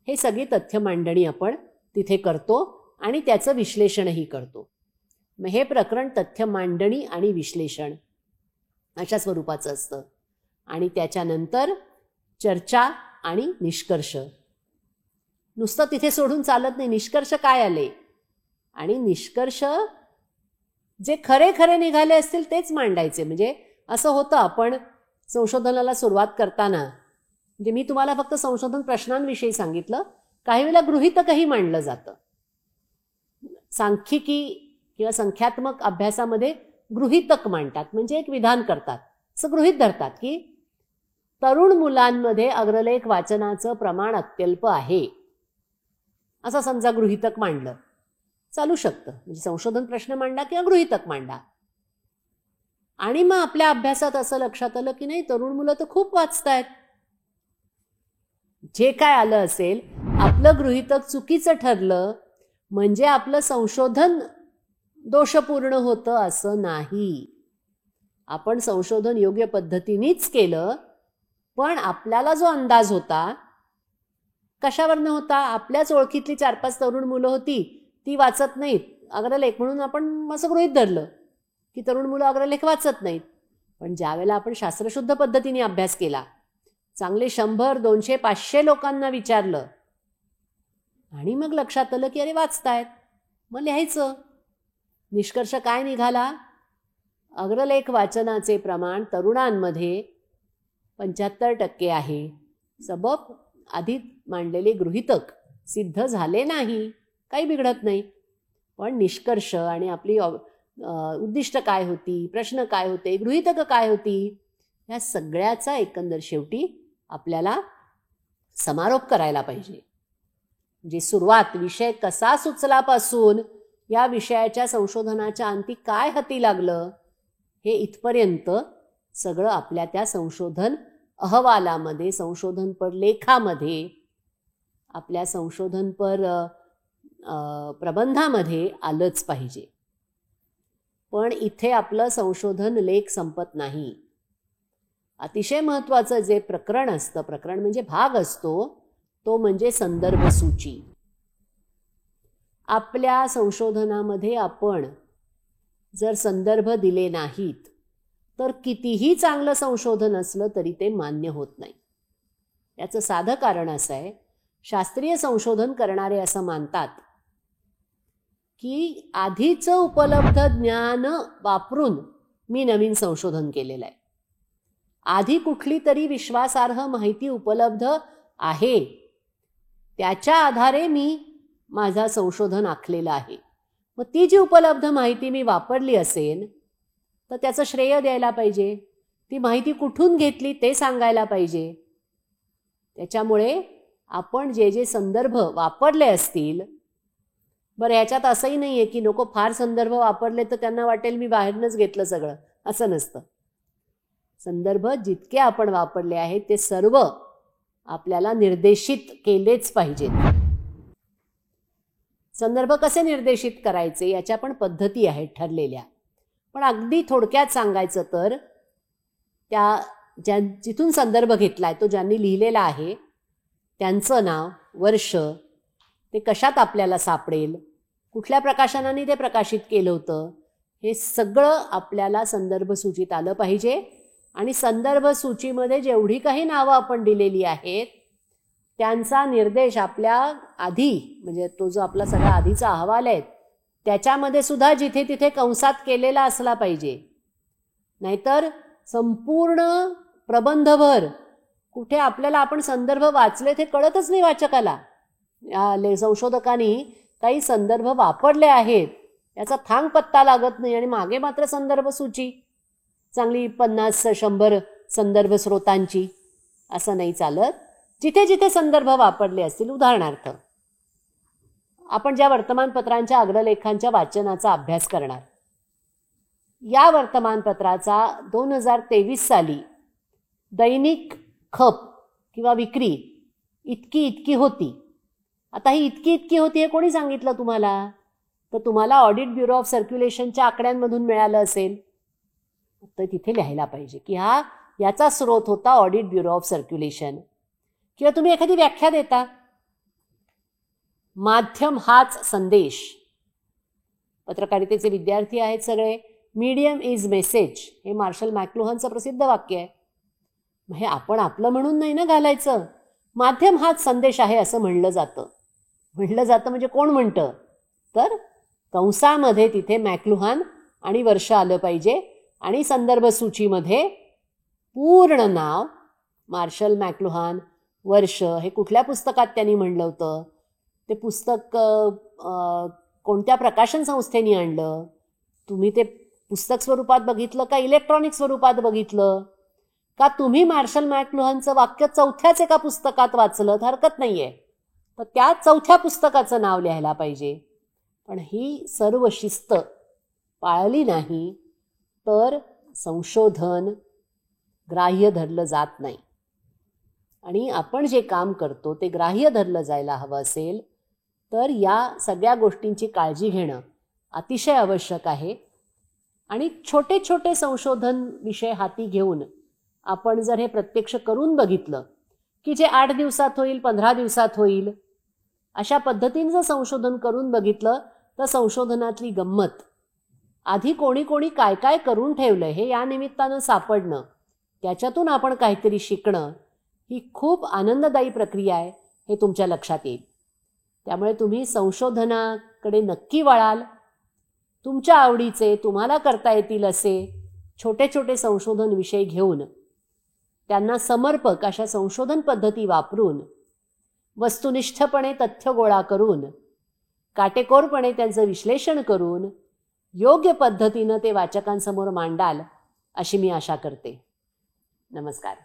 हे सगळी तथ्य मांडणी आपण तिथे करतो आणि त्याचं विश्लेषणही करतो. मग हे प्रकरण तथ्य मांडणी आणि विश्लेषण अशा स्वरूपाचं असतं. आणि त्याच्यानंतर चर्चा आणि निष्कर्ष. नुसतं तिथे सोडून चालत नाही. निष्कर्ष काय आले आणि निष्कर्ष जे खरे निघाले असतील तेच मांडायचे. म्हणजे असं होतं, आपण संशोधनाला सुरुवात करताना, म्हणजे मी तुम्हाला फक्त संशोधन प्रश्नांविषयी सांगितलं, काही वेळेला गृहीतकही मांडलं जातं. सांख्यिकी किंवा संख्यात्मक अभ्यासामध्ये गृहीतक मांडतात, म्हणजे एक विधान करतात. असं गृहीत धरतात की तरुण मुलांमध्ये अग्रलेख वाचनाचं प्रमाण अत्यल्प आहे, असं समजा गृहीतक मांडलं, चालू शकतं. म्हणजे संशोधन प्रश्न मांडा किंवा गृहीतक मांडा. आणि मग आपल्या अभ्यासात असं लक्षात आलं की नाही, तरुण मुलं तर खूप वाचतायत. जे काय आलं असेल, आपलं गृहीतक चुकीचं ठरलं म्हणजे आपलं संशोधन दोषपूर्ण होतं असं नाही. आपण संशोधन योग्य पद्धतीनेच केलं, पण आपल्याला जो अंदाज होता कशावरनं होता, आपल्याच ओळखीतली 4-5 तरुण मुलं होती, ती वाचत नाहीत अग्रलेख, म्हणून आपण असं गृहीत धरलं की तरुण मुलं अग्रलेख वाचत नाहीत. पण ज्यावेळेला आपण शास्त्रशुद्ध पद्धतीने अभ्यास केला, चांगले 100, 200, 500 लोकांना विचारलं आणि मग लक्षात आलं की अरे वाचतायत, मग लिहायचं. निष्कर्ष काय निघाला, अग्रलेख वाचनाचे प्रमाण तरुणांमध्ये 75% आहे. सबब आधी मांडलेले गृहीतक सिद्ध झाले नाही, काही बिघडत नाही. पण निष्कर्ष आणि आपली उद्दिष्ट काय होती, प्रश्न काय होते, गृहीतक काय होती, या सगळ्याचा एकंदर शेवटी आपल्याला समारोप करायला पाहिजे. म्हणजे सुरुवात, विषय कसा सुचलापासून या विषयाच्या संशोधनाच्या अंती काय हाती लागलं, हे इथपर्यंत सगळं आपल्या त्या संशोधन अहवालामध्ये, संशोधनपर लेखामध्ये, आपल्या संशोधनपर प्रबंधामध्ये आलंच पाहिजे. पण इथे आपलं संशोधन लेख संपत नाही. अतिशय महत्त्वाचं जे प्रकरण असतं, प्रकरण म्हणजे भाग असतो, तो म्हणजे संदर्भ सूची. आपल्या संशोधनामध्ये आपण जर संदर्भ दिले नाहीत तर कितीही चांगलं संशोधन असलं तरी ते मान्य होत नाही. याचं साधं कारण असं आहे, शास्त्रीय संशोधन करणारे असं मानतात की आधीचं उपलब्ध ज्ञान वापरून मी नवीन संशोधन केलेलं आहे. आधी कुठली तरी विश्वासार्ह माहिती उपलब्ध आहे, त्याच्या आधारे मी माझा संशोधन आखलेलं आहे. मग ती जी उपलब्ध माहिती मी वापरली असेल तर त्याचं श्रेय द्यायला पाहिजे. ती माहिती कुठून घेतली ते सांगायला पाहिजे. त्याच्यामुळे आपण जे जे संदर्भ वापरले असतील, बरं ह्याच्यात असंही नाही आहे की लोक फार संदर्भ वापरले तर त्यांना वाटेल मी बाहेरनंच घेतलं सगळं, असं नसतं. संदर्भ जितके आपण वापरले आहेत ते सर्व आपल्याला निर्देशित केलेच पाहिजेत. संदर्भ कसे निर्देशित करायचे याच्या पण पद्धती आहेत ठरलेल्या. पण अगदी थोडक्यात सांगायचं तर जिथून संदर्भ घेतलाय तो ज्यांनी लिहिलेला आहे त्यांचं नाव, वर्ष, ते कशात आपल्याला सापडेल, कुठल्या प्रकाशनाने ते प्रकाशित केलं होतं, हे सगळं आपल्याला संदर्भ सूचीत आलं पाहिजे. आणि संदर्भ सूचीमध्ये जेवढी काही नावं आपण दिलेली आहेत त्यांचा निर्देश आपल्या आधी, म्हणजे तो जो आपला सगळा आधीचा अहवाल आहे त्याच्यामध्ये सुद्धा जिथे तिथे कंसात केलेला असला पाहिजे. नाहीतर संपूर्ण प्रबंधभर कुठे आपल्याला आपण संदर्भ वाचले ते कळतच नाही वाचकाला. संशोधकांनी काही संदर्भ वापरले आहेत याचा थांग पत्ता लागत नाही आणि मागे मात्र संदर्भ सूची चांगली 50-100 संदर्भ स्रोतांची, असं नाही चालत. जिथे जिथे संदर्भ वापरले असतील, उदाहरणार्थ आपण ज्या वर्तमानपत्रांच्या अग्रलेखांच्या वाचनाचा अभ्यास करणार, या वर्तमानपत्राचा 2023 साली दैनिक खप किंवा विक्री इतकी होती. आता ही इतकी होती हे कोणी सांगितलं तुम्हाला? तर तुम्हाला ऑडिट ब्युरो ऑफ सर्क्युलेशनच्या आकड्यांमधून मिळालं असेल. तर तिथे लिहायला पाहिजे की याचा स्रोत होता ऑडिट ब्युरो ऑफ सर्क्युलेशन. किंवा तुम्ही एखादी व्याख्या देता, माध्यम हाच संदेश. पत्रकारितेचे विद्यार्थी आहेत सगळे. मीडियम इज मेसेज हे मार्शल मॅक्लुहानचं प्रसिद्ध वाक्य आहे. हे आपण आपलं म्हणून नाही ना घालायचं. माध्यम हाच संदेश आहे असं म्हणलं जातं म्हणजे कोण म्हणतं? तर कंसामध्ये तिथे मॅक्लुहान आणि वर्ष आलं पाहिजे. आणि संदर्भ सूचीमध्ये पूर्ण नाव, मार्शल मॅक्लुहान, वर्ष, हे कुठल्या पुस्तकात त्यांनी म्हणलं होतं, ते पुस्तक कोणत्या प्रकाशन संस्थेने आणलं, तुम्ही ते पुस्तक स्वरूपात बघितलं का इलेक्ट्रॉनिक स्वरूपात बघितलं, का तुम्ही मार्शल मॅक्लुहानचं वाक्य 4थ्याच एका पुस्तकात वाचलं, हरकत नाही आहे. तर त्या 4थ्या पुस्तकाचं नाव लिहायला पाहिजे. पण ही सर्व शिस्त पाळली नाही तर संशोधन ग्राह्य धरलं जात नाही. आणि आपण जे काम करतो ते ग्राह्य धरलं जायला हवं असेल तर या सगळ्या गोष्टींची काळजी घेणं अतिशय आवश्यक आहे. आणि छोटे छोटे संशोधन विषय हाती घेऊन आपण जर हे प्रत्यक्ष करून बघितलं की जे 8 दिवसात होईल, 15 दिवसात होईल, अशा पद्धतीनं संशोधन करून बघितलं तर संशोधनातली गंमत, आधी कोणी काय काय करून ठेवलं हे या निमित्तानं सापडणं, त्याच्यातून आपण काहीतरी शिकणं, ही खूप आनंददायी प्रक्रिया आहे हे तुमच्या लक्षात येईल. त्यामुळे तुम्ही संशोधनाकडे नक्की वळाल. तुमच्या आवडीचे, तुम्हाला करता येतील असे छोटे छोटे संशोधन विषय घेऊन त्यांना समर्पक अशा संशोधन पद्धती वापरून वस्तुनिष्ठपणे तथ्य गोळा करून काटेकोरपणे त्यांचं विश्लेषण करून योग्य पद्धतीनं ते वाचकांसमोर मांडाल अशी मी आशा करते. नमस्कार.